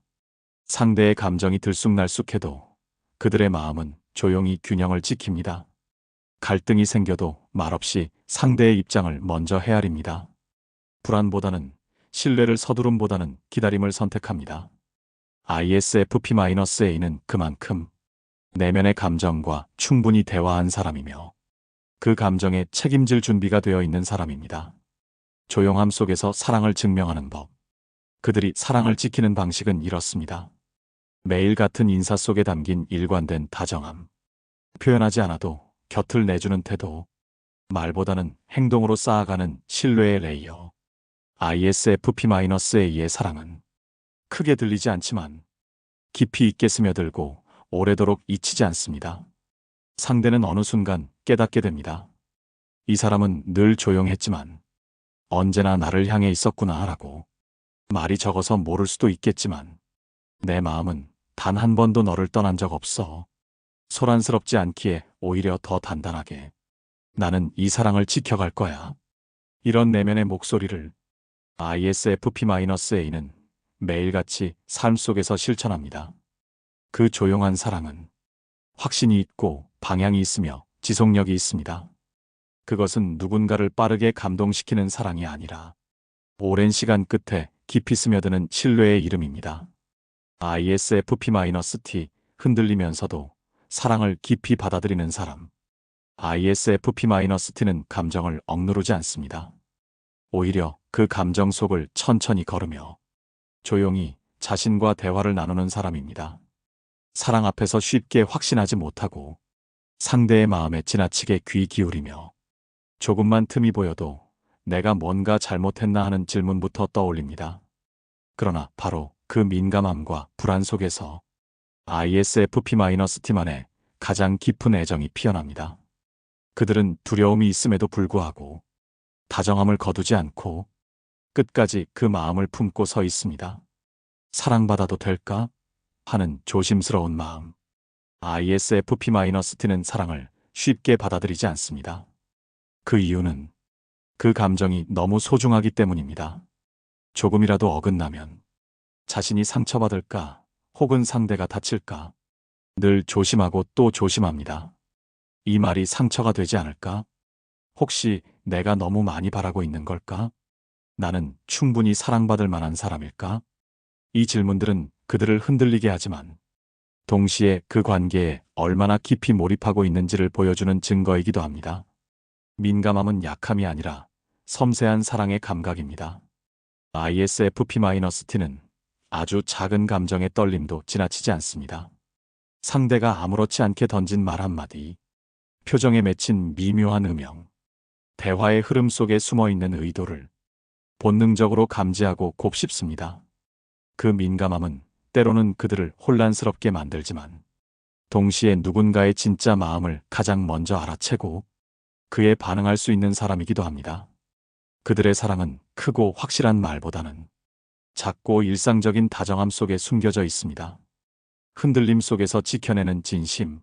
상대의 감정이 들쑥날쑥해도 그들의 마음은 조용히 균형을 지킵니다. 갈등이 생겨도 말없이 상대의 입장을 먼저 헤아립니다. 불안보다는 신뢰를 서두름보다는 기다림을 선택합니다. ISFP-A는 그만큼 내면의 감정과 충분히 대화한 사람이며 그 감정에 책임질 준비가 되어 있는 사람입니다. 조용함 속에서 사랑을 증명하는 법. 그들이 사랑을 지키는 방식은 이렇습니다. 매일 같은 인사 속에 담긴 일관된 다정함. 표현하지 않아도 곁을 내주는 태도. 말보다는 행동으로 쌓아가는 신뢰의 레이어. ISFP-A의 사랑은 크게 들리지 않지만 깊이 있게 스며들고 오래도록 잊히지 않습니다. 상대는 어느 순간 깨닫게 됩니다. 이 사람은 늘 조용했지만 언제나 나를 향해 있었구나 라고. 말이 적어서 모를 수도 있겠지만 내 마음은 단 한 번도 너를 떠난 적 없어. 소란스럽지 않기에 오히려 더 단단하게. 나는 이 사랑을 지켜갈 거야. 이런 내면의 목소리를 ISFP-A는 매일같이 삶 속에서 실천합니다. 그 조용한 사랑은 확신이 있고 방향이 있으며 지속력이 있습니다. 그것은 누군가를 빠르게 감동시키는 사랑이 아니라 오랜 시간 끝에 깊이 스며드는 신뢰의 이름입니다. ISFP-T 흔들리면서도 사랑을 깊이 받아들이는 사람. ISFP-T는 감정을 억누르지 않습니다. 오히려 그 감정 속을 천천히 걸으며 조용히 자신과 대화를 나누는 사람입니다. 사랑 앞에서 쉽게 확신하지 못하고 상대의 마음에 지나치게 귀 기울이며 조금만 틈이 보여도 내가 뭔가 잘못했나 하는 질문부터 떠올립니다. 그러나 바로 그 민감함과 불안 속에서 ISFP-T만의 가장 깊은 애정이 피어납니다. 그들은 두려움이 있음에도 불구하고 다정함을 거두지 않고 끝까지 그 마음을 품고 서 있습니다. 사랑받아도 될까? 하는 조심스러운 마음. ISFP-T는 사랑을 쉽게 받아들이지 않습니다. 그 이유는 그 감정이 너무 소중하기 때문입니다. 조금이라도 어긋나면 자신이 상처받을까 혹은 상대가 다칠까 늘 조심하고 또 조심합니다. 이 말이 상처가 되지 않을까? 혹시 내가 너무 많이 바라고 있는 걸까? 나는 충분히 사랑받을 만한 사람일까? 이 질문들은 그들을 흔들리게 하지만 동시에 그 관계에 얼마나 깊이 몰입하고 있는지를 보여주는 증거이기도 합니다. 민감함은 약함이 아니라 섬세한 사랑의 감각입니다. ISFP-T는 아주 작은 감정의 떨림도 지나치지 않습니다. 상대가 아무렇지 않게 던진 말 한마디, 표정에 맺힌 미묘한 음영, 대화의 흐름 속에 숨어있는 의도를 본능적으로 감지하고 곱씹습니다. 그 민감함은 때로는 그들을 혼란스럽게 만들지만 동시에 누군가의 진짜 마음을 가장 먼저 알아채고 그에 반응할 수 있는 사람이기도 합니다. 그들의 사랑은 크고 확실한 말보다는 작고 일상적인 다정함 속에 숨겨져 있습니다. 흔들림 속에서 지켜내는 진심,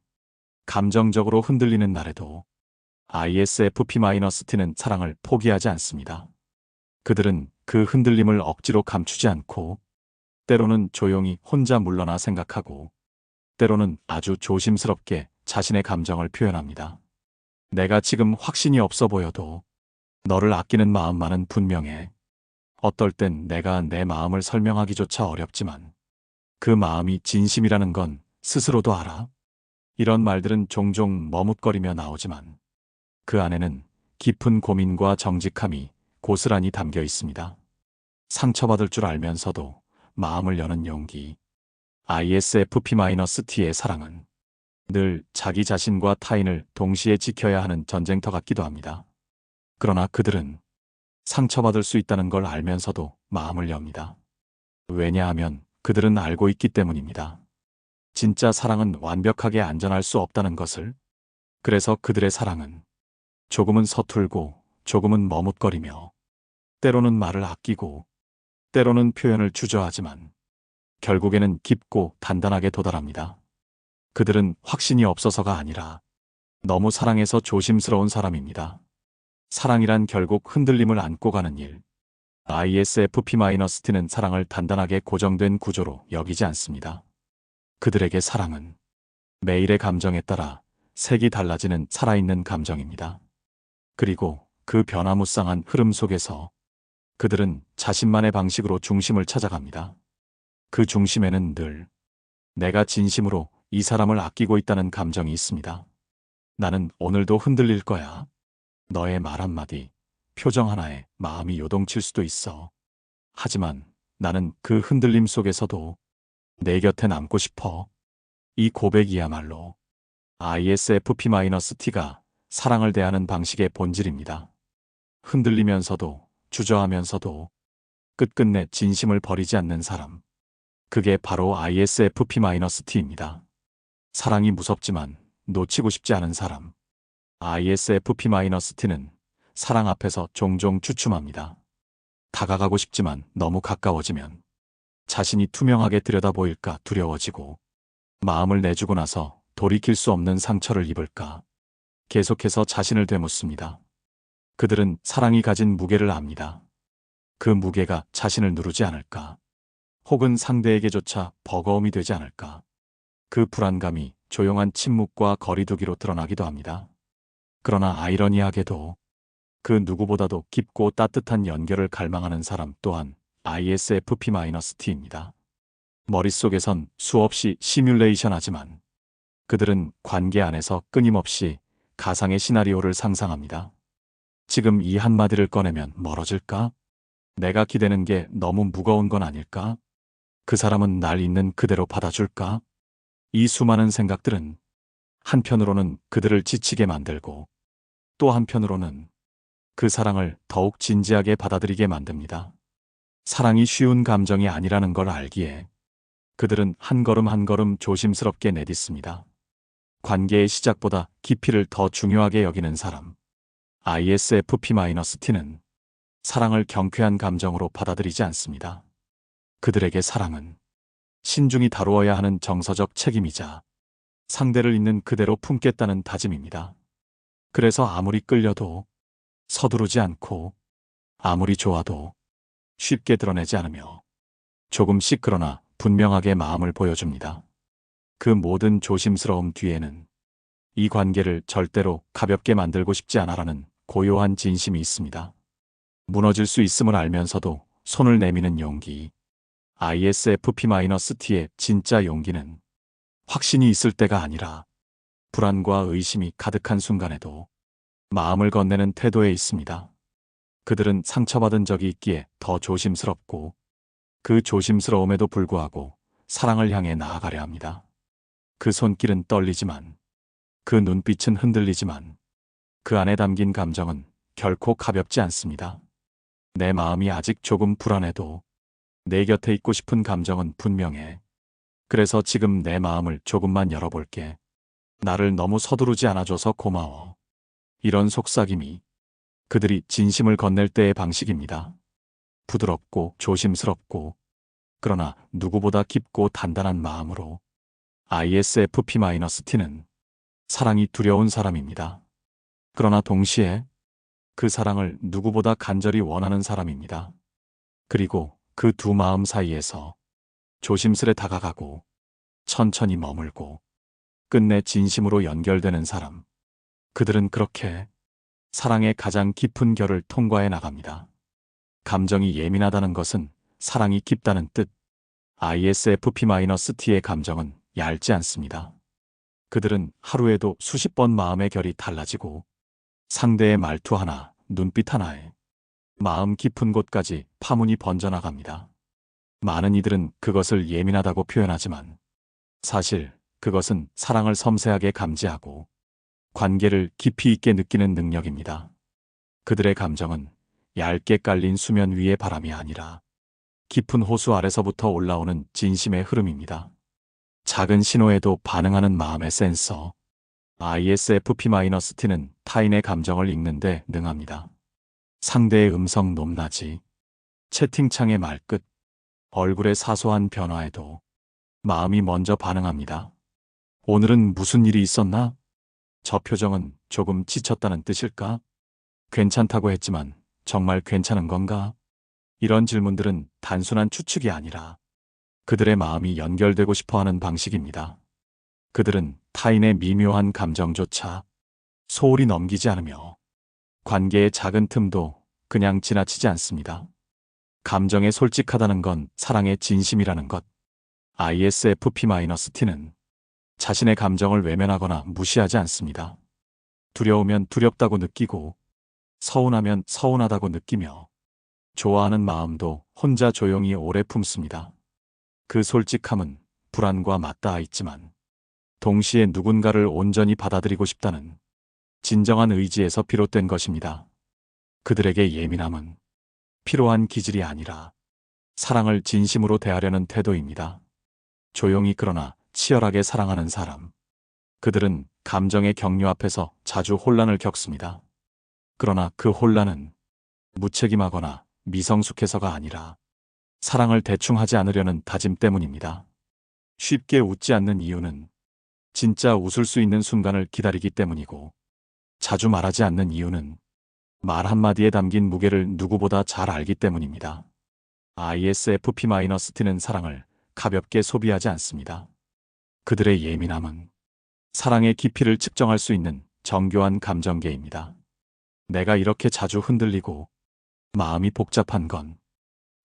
감정적으로 흔들리는 날에도 ISFP-T는 사랑을 포기하지 않습니다. 그들은 그 흔들림을 억지로 감추지 않고 때로는 조용히 혼자 물러나 생각하고 때로는 아주 조심스럽게 자신의 감정을 표현합니다. 내가 지금 확신이 없어 보여도 너를 아끼는 마음만은 분명해. 어떨 땐 내가 내 마음을 설명하기조차 어렵지만 그 마음이 진심이라는 건 스스로도 알아. 이런 말들은 종종 머뭇거리며 나오지만 그 안에는 깊은 고민과 정직함이 고스란히 담겨 있습니다. 상처받을 줄 알면서도 마음을 여는 용기. ISFP-T의 사랑은 늘 자기 자신과 타인을 동시에 지켜야 하는 전쟁터 같기도 합니다. 그러나 그들은 상처받을 수 있다는 걸 알면서도 마음을 엽니다. 왜냐하면 그들은 알고 있기 때문입니다. 진짜 사랑은 완벽하게 안전할 수 없다는 것을. 그래서 그들의 사랑은 조금은 서툴고 조금은 머뭇거리며 때로는 말을 아끼고 때로는 표현을 주저하지만 결국에는 깊고 단단하게 도달합니다. 그들은 확신이 없어서가 아니라 너무 사랑해서 조심스러운 사람입니다. 사랑이란 결국 흔들림을 안고 가는 일. ISFP-T는 사랑을 단단하게 고정된 구조로 여기지 않습니다. 그들에게 사랑은 매일의 감정에 따라 색이 달라지는 살아있는 감정입니다. 그리고 그 변화무쌍한 흐름 속에서 그들은 자신만의 방식으로 중심을 찾아갑니다. 그 중심에는 늘 내가 진심으로 이 사람을 아끼고 있다는 감정이 있습니다. 나는 오늘도 흔들릴 거야. 너의 말 한마디, 표정 하나에 마음이 요동칠 수도 있어. 하지만 나는 그 흔들림 속에서도 내 곁에 남고 싶어. 이 고백이야말로 ISFP-T가 사랑을 대하는 방식의 본질입니다. 흔들리면서도 주저하면서도 끝끝내 진심을 버리지 않는 사람. 그게 바로 ISFP-T입니다. 사랑이 무섭지만 놓치고 싶지 않은 사람. ISFP-T는 사랑 앞에서 종종 주춤합니다. 다가가고 싶지만 너무 가까워지면 자신이 투명하게 들여다보일까 두려워지고 마음을 내주고 나서 돌이킬 수 없는 상처를 입을까 계속해서 자신을 되묻습니다. 그들은 사랑이 가진 무게를 압니다. 그 무게가 자신을 누르지 않을까? 혹은 상대에게조차 버거움이 되지 않을까? 그 불안감이 조용한 침묵과 거리두기로 드러나기도 합니다. 그러나 아이러니하게도 그 누구보다도 깊고 따뜻한 연결을 갈망하는 사람 또한 ISFP-T입니다. 머릿속에선 수없이 시뮬레이션 하지만 그들은 관계 안에서 끊임없이 가상의 시나리오를 상상합니다. 지금 이 한마디를 꺼내면 멀어질까? 내가 기대는 게 너무 무거운 건 아닐까? 그 사람은 날 있는 그대로 받아줄까? 이 수많은 생각들은 한편으로는 그들을 지치게 만들고 또 한편으로는 그 사랑을 더욱 진지하게 받아들이게 만듭니다. 사랑이 쉬운 감정이 아니라는 걸 알기에 그들은 한 걸음 한 걸음 조심스럽게 내딛습니다. 관계의 시작보다 깊이를 더 중요하게 여기는 사람. ISFP-T는 사랑을 경쾌한 감정으로 받아들이지 않습니다. 그들에게 사랑은 신중히 다루어야 하는 정서적 책임이자 상대를 있는 그대로 품겠다는 다짐입니다. 그래서 아무리 끌려도 서두르지 않고 아무리 좋아도 쉽게 드러내지 않으며 조금씩 그러나 분명하게 마음을 보여줍니다. 그 모든 조심스러움 뒤에는 이 관계를 절대로 가볍게 만들고 싶지 않아라는 고요한 진심이 있습니다. 무너질 수 있음을 알면서도 손을 내미는 용기. ISFP-T의 진짜 용기는 확신이 있을 때가 아니라 불안과 의심이 가득한 순간에도 마음을 건네는 태도에 있습니다. 그들은 상처받은 적이 있기에 더 조심스럽고 그 조심스러움에도 불구하고 사랑을 향해 나아가려 합니다. 그 손길은 떨리지만, 그 눈빛은 흔들리지만, 그 안에 담긴 감정은 결코 가볍지 않습니다. 내 마음이 아직 조금 불안해도 내 곁에 있고 싶은 감정은 분명해. 그래서 지금 내 마음을 조금만 열어볼게. 나를 너무 서두르지 않아줘서 고마워. 이런 속삭임이 그들이 진심을 건넬 때의 방식입니다. 부드럽고 조심스럽고 그러나 누구보다 깊고 단단한 마음으로. ISFP-T는 사랑이 두려운 사람입니다. 그러나 동시에 그 사랑을 누구보다 간절히 원하는 사람입니다. 그리고 그 두 마음 사이에서 조심스레 다가가고 천천히 머물고 끝내 진심으로 연결되는 사람. 그들은 그렇게 사랑의 가장 깊은 결을 통과해 나갑니다. 감정이 예민하다는 것은 사랑이 깊다는 뜻. ISFP-T의 감정은 얇지 않습니다. 그들은 하루에도 수십 번 마음의 결이 달라지고 상대의 말투 하나, 눈빛 하나에 마음 깊은 곳까지 파문이 번져나갑니다. 많은 이들은 그것을 예민하다고 표현하지만 사실 그것은 사랑을 섬세하게 감지하고 관계를 깊이 있게 느끼는 능력입니다. 그들의 감정은 얇게 깔린 수면 위의 바람이 아니라 깊은 호수 아래서부터 올라오는 진심의 흐름입니다. 작은 신호에도 반응하는 마음의 센서. ISFP-T는 타인의 감정을 읽는 데 능합니다. 상대의 음성 높낮이, 채팅창의 말끝, 얼굴의 사소한 변화에도 마음이 먼저 반응합니다. 오늘은 무슨 일이 있었나? 저 표정은 조금 지쳤다는 뜻일까? 괜찮다고 했지만 정말 괜찮은 건가? 이런 질문들은 단순한 추측이 아니라 그들의 마음이 연결되고 싶어하는 방식입니다. 그들은 타인의 미묘한 감정조차 소홀히 넘기지 않으며 관계의 작은 틈도 그냥 지나치지 않습니다. 감정에 솔직하다는 건 사랑의 진심이라는 것. ISFP-T는 자신의 감정을 외면하거나 무시하지 않습니다. 두려우면 두렵다고 느끼고 서운하면 서운하다고 느끼며 좋아하는 마음도 혼자 조용히 오래 품습니다. 그 솔직함은 불안과 맞닿아 있지만 동시에 누군가를 온전히 받아들이고 싶다는 진정한 의지에서 비롯된 것입니다. 그들에게 예민함은 필요한 기질이 아니라 사랑을 진심으로 대하려는 태도입니다. 조용히 그러나 치열하게 사랑하는 사람. 그들은 감정의 격려 앞에서 자주 혼란을 겪습니다. 그러나 그 혼란은 무책임하거나 미성숙해서가 아니라 사랑을 대충 하지 않으려는 다짐 때문입니다. 쉽게 웃지 않는 이유는 진짜 웃을 수 있는 순간을 기다리기 때문이고 자주 말하지 않는 이유는 말 한마디에 담긴 무게를 누구보다 잘 알기 때문입니다. ISFP-T는 사랑을 가볍게 소비하지 않습니다. 그들의 예민함은 사랑의 깊이를 측정할 수 있는 정교한 감정계입니다. 내가 이렇게 자주 흔들리고 마음이 복잡한 건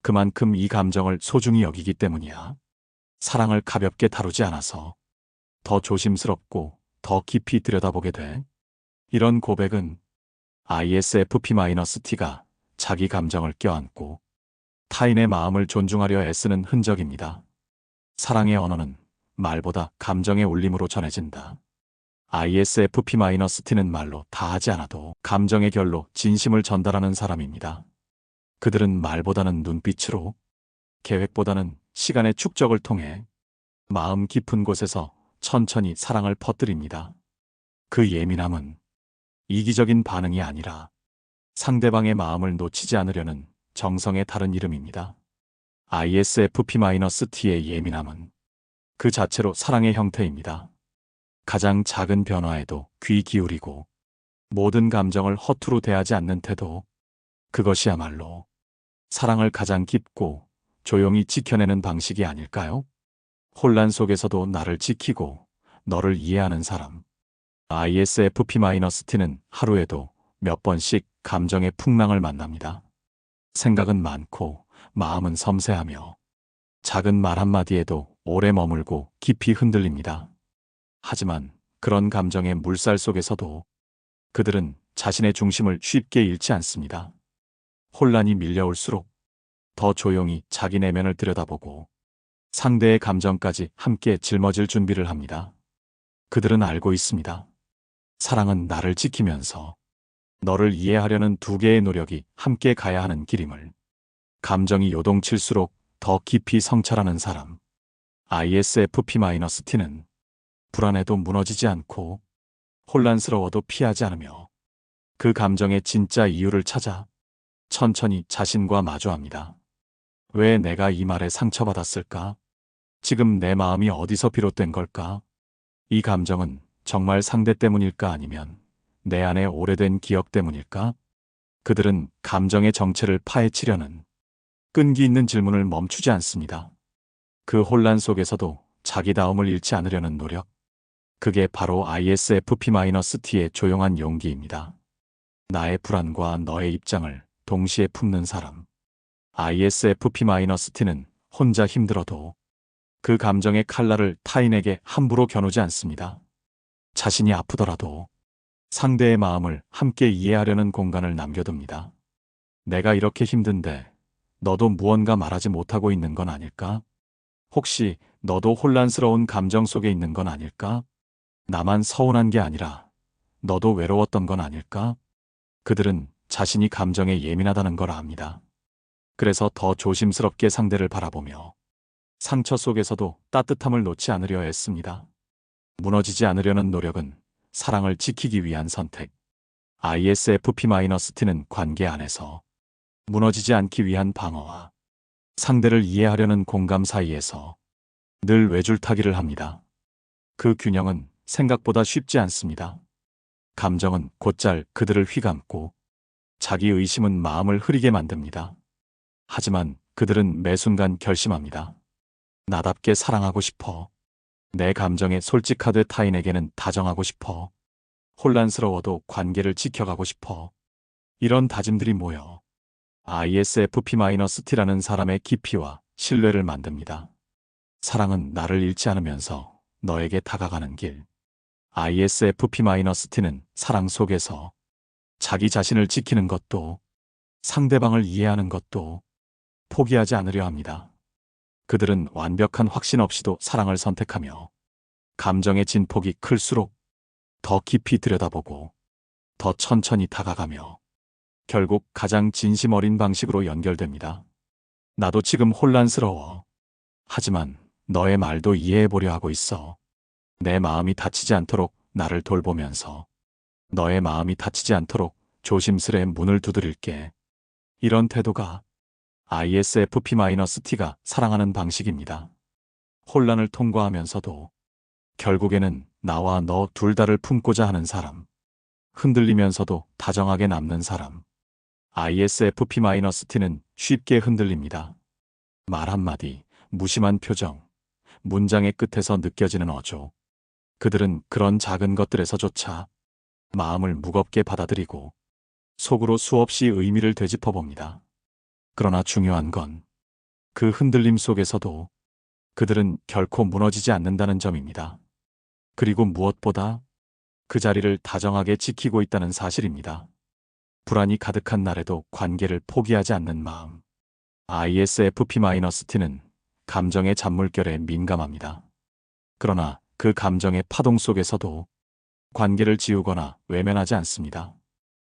그만큼 이 감정을 소중히 여기기 때문이야. 사랑을 가볍게 다루지 않아서 더 조심스럽고 더 깊이 들여다보게 돼. 이런 고백은 ISFP-T가 자기 감정을 껴안고 타인의 마음을 존중하려 애쓰는 흔적입니다. 사랑의 언어는 말보다 감정의 울림으로 전해진다. ISFP-T는 말로 다 하지 않아도 감정의 결로 진심을 전달하는 사람입니다. 그들은 말보다는 눈빛으로, 계획보다는 시간의 축적을 통해 마음 깊은 곳에서 천천히 사랑을 퍼뜨립니다. 그 예민함은 이기적인 반응이 아니라 상대방의 마음을 놓치지 않으려는 정성의 다른 이름입니다. ISFP-T의 예민함은 그 자체로 사랑의 형태입니다. 가장 작은 변화에도 귀 기울이고 모든 감정을 허투루 대하지 않는 태도. 그것이야말로 사랑을 가장 깊고 조용히 지켜내는 방식이 아닐까요? 혼란 속에서도 나를 지키고 너를 이해하는 사람. ISFP-T는 하루에도 몇 번씩 감정의 풍랑을 만납니다. 생각은 많고 마음은 섬세하며 작은 말 한마디에도 오래 머물고 깊이 흔들립니다. 하지만 그런 감정의 물살 속에서도 그들은 자신의 중심을 쉽게 잃지 않습니다. 혼란이 밀려올수록 더 조용히 자기 내면을 들여다보고 상대의 감정까지 함께 짊어질 준비를 합니다. 그들은 알고 있습니다. 사랑은 나를 지키면서 너를 이해하려는 두 개의 노력이 함께 가야 하는 길임을. 감정이 요동칠수록 더 깊이 성찰하는 사람. ISFP-T는 불안해도 무너지지 않고 혼란스러워도 피하지 않으며 그 감정의 진짜 이유를 찾아 천천히 자신과 마주합니다. 왜 내가 이 말에 상처받았을까? 지금 내 마음이 어디서 비롯된 걸까? 이 감정은 정말 상대 때문일까 아니면 내 안에 오래된 기억 때문일까? 그들은 감정의 정체를 파헤치려는 끈기 있는 질문을 멈추지 않습니다. 그 혼란 속에서도 자기다움을 잃지 않으려는 노력. 그게 바로 ISFP-T의 조용한 용기입니다. 나의 불안과 너의 입장을 동시에 품는 사람. ISFP-T는 혼자 힘들어도 그 감정의 칼날을 타인에게 함부로 겨누지 않습니다. 자신이 아프더라도 상대의 마음을 함께 이해하려는 공간을 남겨둡니다. 내가 이렇게 힘든데 너도 무언가 말하지 못하고 있는 건 아닐까? 혹시 너도 혼란스러운 감정 속에 있는 건 아닐까? 나만 서운한 게 아니라 너도 외로웠던 건 아닐까? 그들은 자신이 감정에 예민하다는 걸 압니다. 그래서 더 조심스럽게 상대를 바라보며 상처 속에서도 따뜻함을 놓지 않으려 애씁니다. 무너지지 않으려는 노력은 사랑을 지키기 위한 선택. ISFP-T는 관계 안에서 무너지지 않기 위한 방어와 상대를 이해하려는 공감 사이에서 늘 외줄타기를 합니다. 그 균형은 생각보다 쉽지 않습니다. 감정은 곧잘 그들을 휘감고 자기 의심은 마음을 흐리게 만듭니다. 하지만 그들은 매 순간 결심합니다. 나답게 사랑하고 싶어. 내 감정에 솔직하되 타인에게는 다정하고 싶어. 혼란스러워도 관계를 지켜가고 싶어. 이런 다짐들이 모여 ISFP-T라는 사람의 깊이와 신뢰를 만듭니다. 사랑은 나를 잃지 않으면서 너에게 다가가는 길. ISFP-T는 사랑 속에서 자기 자신을 지키는 것도 상대방을 이해하는 것도 포기하지 않으려 합니다. 그들은 완벽한 확신 없이도 사랑을 선택하며 감정의 진폭이 클수록 더 깊이 들여다보고 더 천천히 다가가며 결국 가장 진심 어린 방식으로 연결됩니다. 나도 지금 혼란스러워. 하지만 너의 말도 이해해보려 하고 있어. 내 마음이 다치지 않도록 나를 돌보면서 너의 마음이 다치지 않도록 조심스레 문을 두드릴게. 이런 태도가 ISFP-T가 사랑하는 방식입니다. 혼란을 통과하면서도 결국에는 나와 너 둘 다를 품고자 하는 사람. 흔들리면서도 다정하게 남는 사람. ISFP-T는 쉽게 흔들립니다. 말 한마디, 무심한 표정, 문장의 끝에서 느껴지는 어조. 그들은 그런 작은 것들에서조차 마음을 무겁게 받아들이고 속으로 수없이 의미를 되짚어봅니다. 그러나 중요한 건 그 흔들림 속에서도 그들은 결코 무너지지 않는다는 점입니다. 그리고 무엇보다 그 자리를 다정하게 지키고 있다는 사실입니다. 불안이 가득한 날에도 관계를 포기하지 않는 마음. ISFP-T는 감정의 잔물결에 민감합니다. 그러나 그 감정의 파동 속에서도 관계를 지우거나 외면하지 않습니다.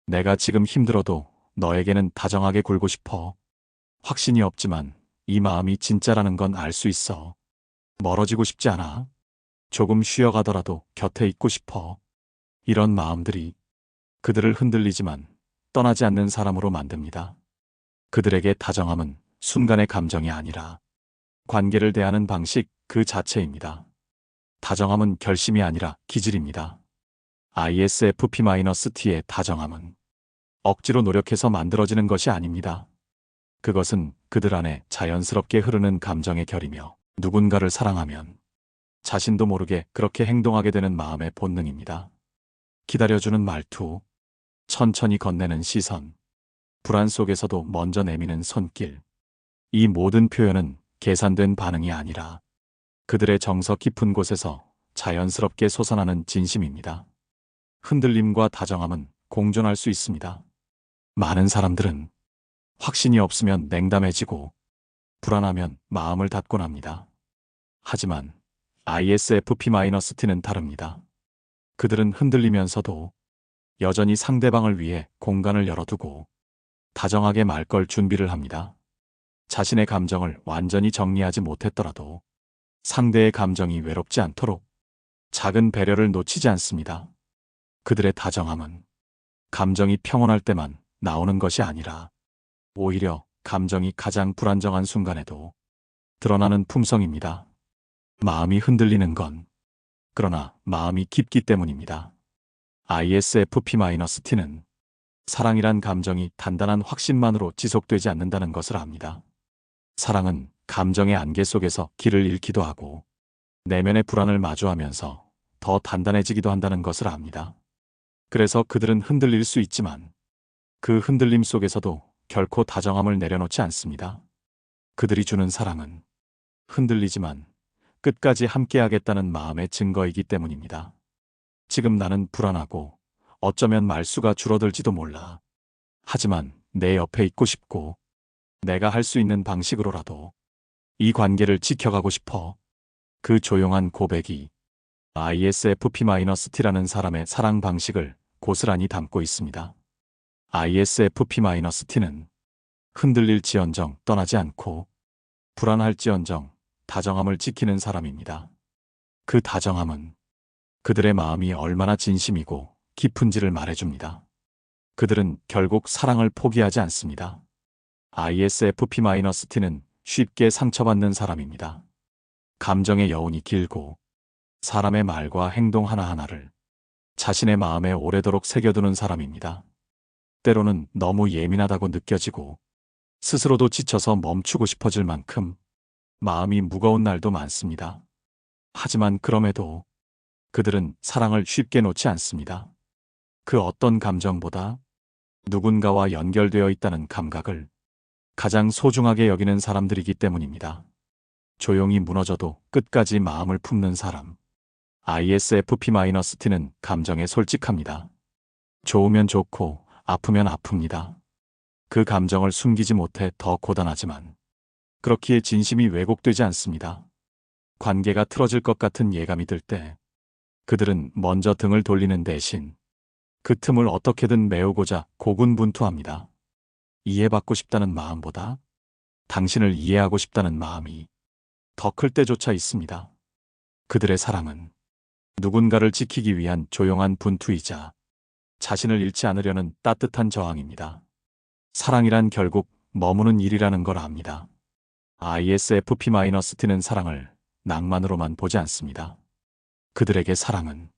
내가 지금 힘들어도 너에게는 다정하게 굴고 싶어. 확신이 없지만 이 마음이 진짜라는 건 알 수 있어. 멀어지고 싶지 않아. 조금 쉬어가더라도 곁에 있고 싶어. 이런 마음들이 그들을 흔들리지만 떠나지 않는 사람으로 만듭니다. 그들에게 다정함은 순간의 감정이 아니라 관계를 대하는 방식 그 자체입니다. 다정함은 결심이 아니라 기질입니다. ISFP-T의 다정함은 억지로 노력해서 만들어지는 것이 아닙니다. 그것은 그들 안에 자연스럽게 흐르는 감정의 결이며 누군가를 사랑하면 자신도 모르게 그렇게 행동하게 되는 마음의 본능입니다. 기다려주는 말투, 천천히 건네는 시선, 불안 속에서도 먼저 내미는 손길. 이 모든 표현은 계산된 반응이 아니라 그들의 정서 깊은 곳에서 자연스럽게 솟아나는 진심입니다. 흔들림과 다정함은 공존할 수 있습니다. 많은 사람들은 확신이 없으면 냉담해지고 불안하면 마음을 닫곤 합니다. 하지만 ISFP-T는 다릅니다. 그들은 흔들리면서도 여전히 상대방을 위해 공간을 열어두고 다정하게 말 걸 준비를 합니다. 자신의 감정을 완전히 정리하지 못했더라도 상대의 감정이 외롭지 않도록 작은 배려를 놓치지 않습니다. 그들의 다정함은 감정이 평온할 때만 나오는 것이 아니라 오히려 감정이 가장 불안정한 순간에도 드러나는 품성입니다. 마음이 흔들리는 건 그러나 마음이 깊기 때문입니다. ISFP-T는 사랑이란 감정이 단단한 확신만으로 지속되지 않는다는 것을 압니다. 사랑은 감정의 안개 속에서 길을 잃기도 하고 내면의 불안을 마주하면서 더 단단해지기도 한다는 것을 압니다. 그래서 그들은 흔들릴 수 있지만 그 흔들림 속에서도 결코 다정함을 내려놓지 않습니다. 그들이 주는 사랑은 흔들리지만 끝까지 함께하겠다는 마음의 증거이기 때문입니다. 지금 나는 불안하고 어쩌면 말수가 줄어들지도 몰라. 하지만 내 옆에 있고 싶고 내가 할 수 있는 방식으로라도 이 관계를 지켜가고 싶어. 그 조용한 고백이 ISFP-T라는 사람의 사랑 방식을 고스란히 담고 있습니다. ISFP-T는 흔들릴지언정 떠나지 않고 불안할지언정 다정함을 지키는 사람입니다. 그 다정함은 그들의 마음이 얼마나 진심이고 깊은지를 말해줍니다. 그들은 결국 사랑을 포기하지 않습니다. ISFP-T는 쉽게 상처받는 사람입니다. 감정의 여운이 길고 사람의 말과 행동 하나하나를 자신의 마음에 오래도록 새겨두는 사람입니다. 때로는 너무 예민하다고 느껴지고 스스로도 지쳐서 멈추고 싶어질 만큼 마음이 무거운 날도 많습니다. 하지만 그럼에도 그들은 사랑을 쉽게 놓지 않습니다. 그 어떤 감정보다 누군가와 연결되어 있다는 감각을 가장 소중하게 여기는 사람들이기 때문입니다. 조용히 무너져도 끝까지 마음을 품는 사람. ISFP-T는 감정에 솔직합니다. 좋으면 좋고 아프면 아픕니다. 그 감정을 숨기지 못해 더 고단하지만 그렇기에 진심이 왜곡되지 않습니다. 관계가 틀어질 것 같은 예감이 들 때 그들은 먼저 등을 돌리는 대신 그 틈을 어떻게든 메우고자 고군분투합니다. 이해받고 싶다는 마음보다 당신을 이해하고 싶다는 마음이 더 클 때조차 있습니다. 그들의 사랑은 누군가를 지키기 위한 조용한 분투이자 자신을 잃지 않으려는 따뜻한 저항입니다. 사랑이란 결국 머무는 일이라는 걸 압니다. ISFP-T는 사랑을 낭만으로만 보지 않습니다. 그들에게 사랑은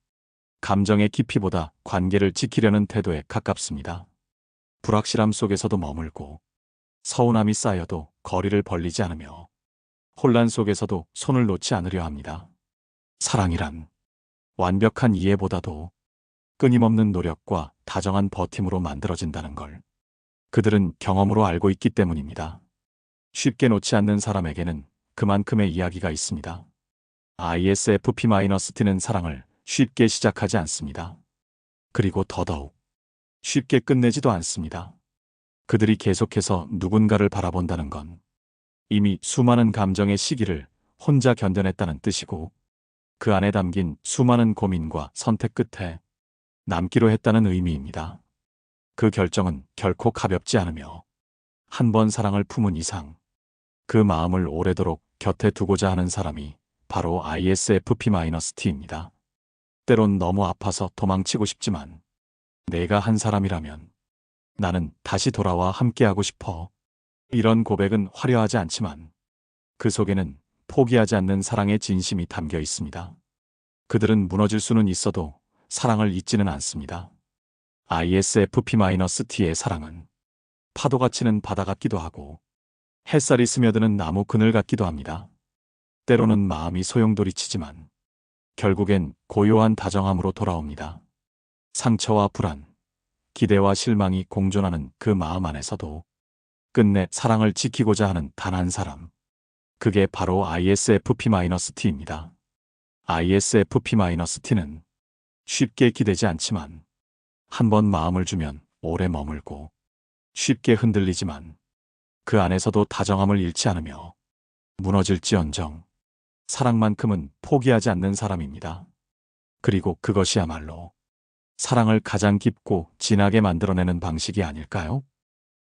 감정의 깊이보다 관계를 지키려는 태도에 가깝습니다. 불확실함 속에서도 머물고 서운함이 쌓여도 거리를 벌리지 않으며 혼란 속에서도 손을 놓지 않으려 합니다. 사랑이란 완벽한 이해보다도 끊임없는 노력과 다정한 버팀으로 만들어진다는 걸 그들은 경험으로 알고 있기 때문입니다. 쉽게 놓지 않는 사람에게는 그만큼의 이야기가 있습니다. ISFP-T는 사랑을 쉽게 시작하지 않습니다. 그리고 더더욱 쉽게 끝내지도 않습니다. 그들이 계속해서 누군가를 바라본다는 건 이미 수많은 감정의 시기를 혼자 견뎌냈다는 뜻이고 그 안에 담긴 수많은 고민과 선택 끝에 남기로 했다는 의미입니다. 그 결정은 결코 가볍지 않으며 한 번 사랑을 품은 이상 그 마음을 오래도록 곁에 두고자 하는 사람이 바로 ISFP-T입니다. 때론 너무 아파서 도망치고 싶지만 내가 한 사람이라면 나는 다시 돌아와 함께하고 싶어. 이런 고백은 화려하지 않지만 그 속에는 포기하지 않는 사랑의 진심이 담겨 있습니다. 그들은 무너질 수는 있어도 사랑을 잊지는 않습니다. ISFP-T의 사랑은 파도가 치는 바다 같기도 하고 햇살이 스며드는 나무 그늘 같기도 합니다. 때로는 마음이 소용돌이치지만 결국엔 고요한 다정함으로 돌아옵니다. 상처와 불안, 기대와 실망이 공존하는 그 마음 안에서도 끝내 사랑을 지키고자 하는 단 한 사람. 그게 바로 ISFP-T입니다. ISFP-T는 쉽게 기대지 않지만 한번 마음을 주면 오래 머물고 쉽게 흔들리지만 그 안에서도 다정함을 잃지 않으며 무너질지언정 사랑만큼은 포기하지 않는 사람입니다. 그리고 그것이야말로 사랑을 가장 깊고 진하게 만들어내는 방식이 아닐까요?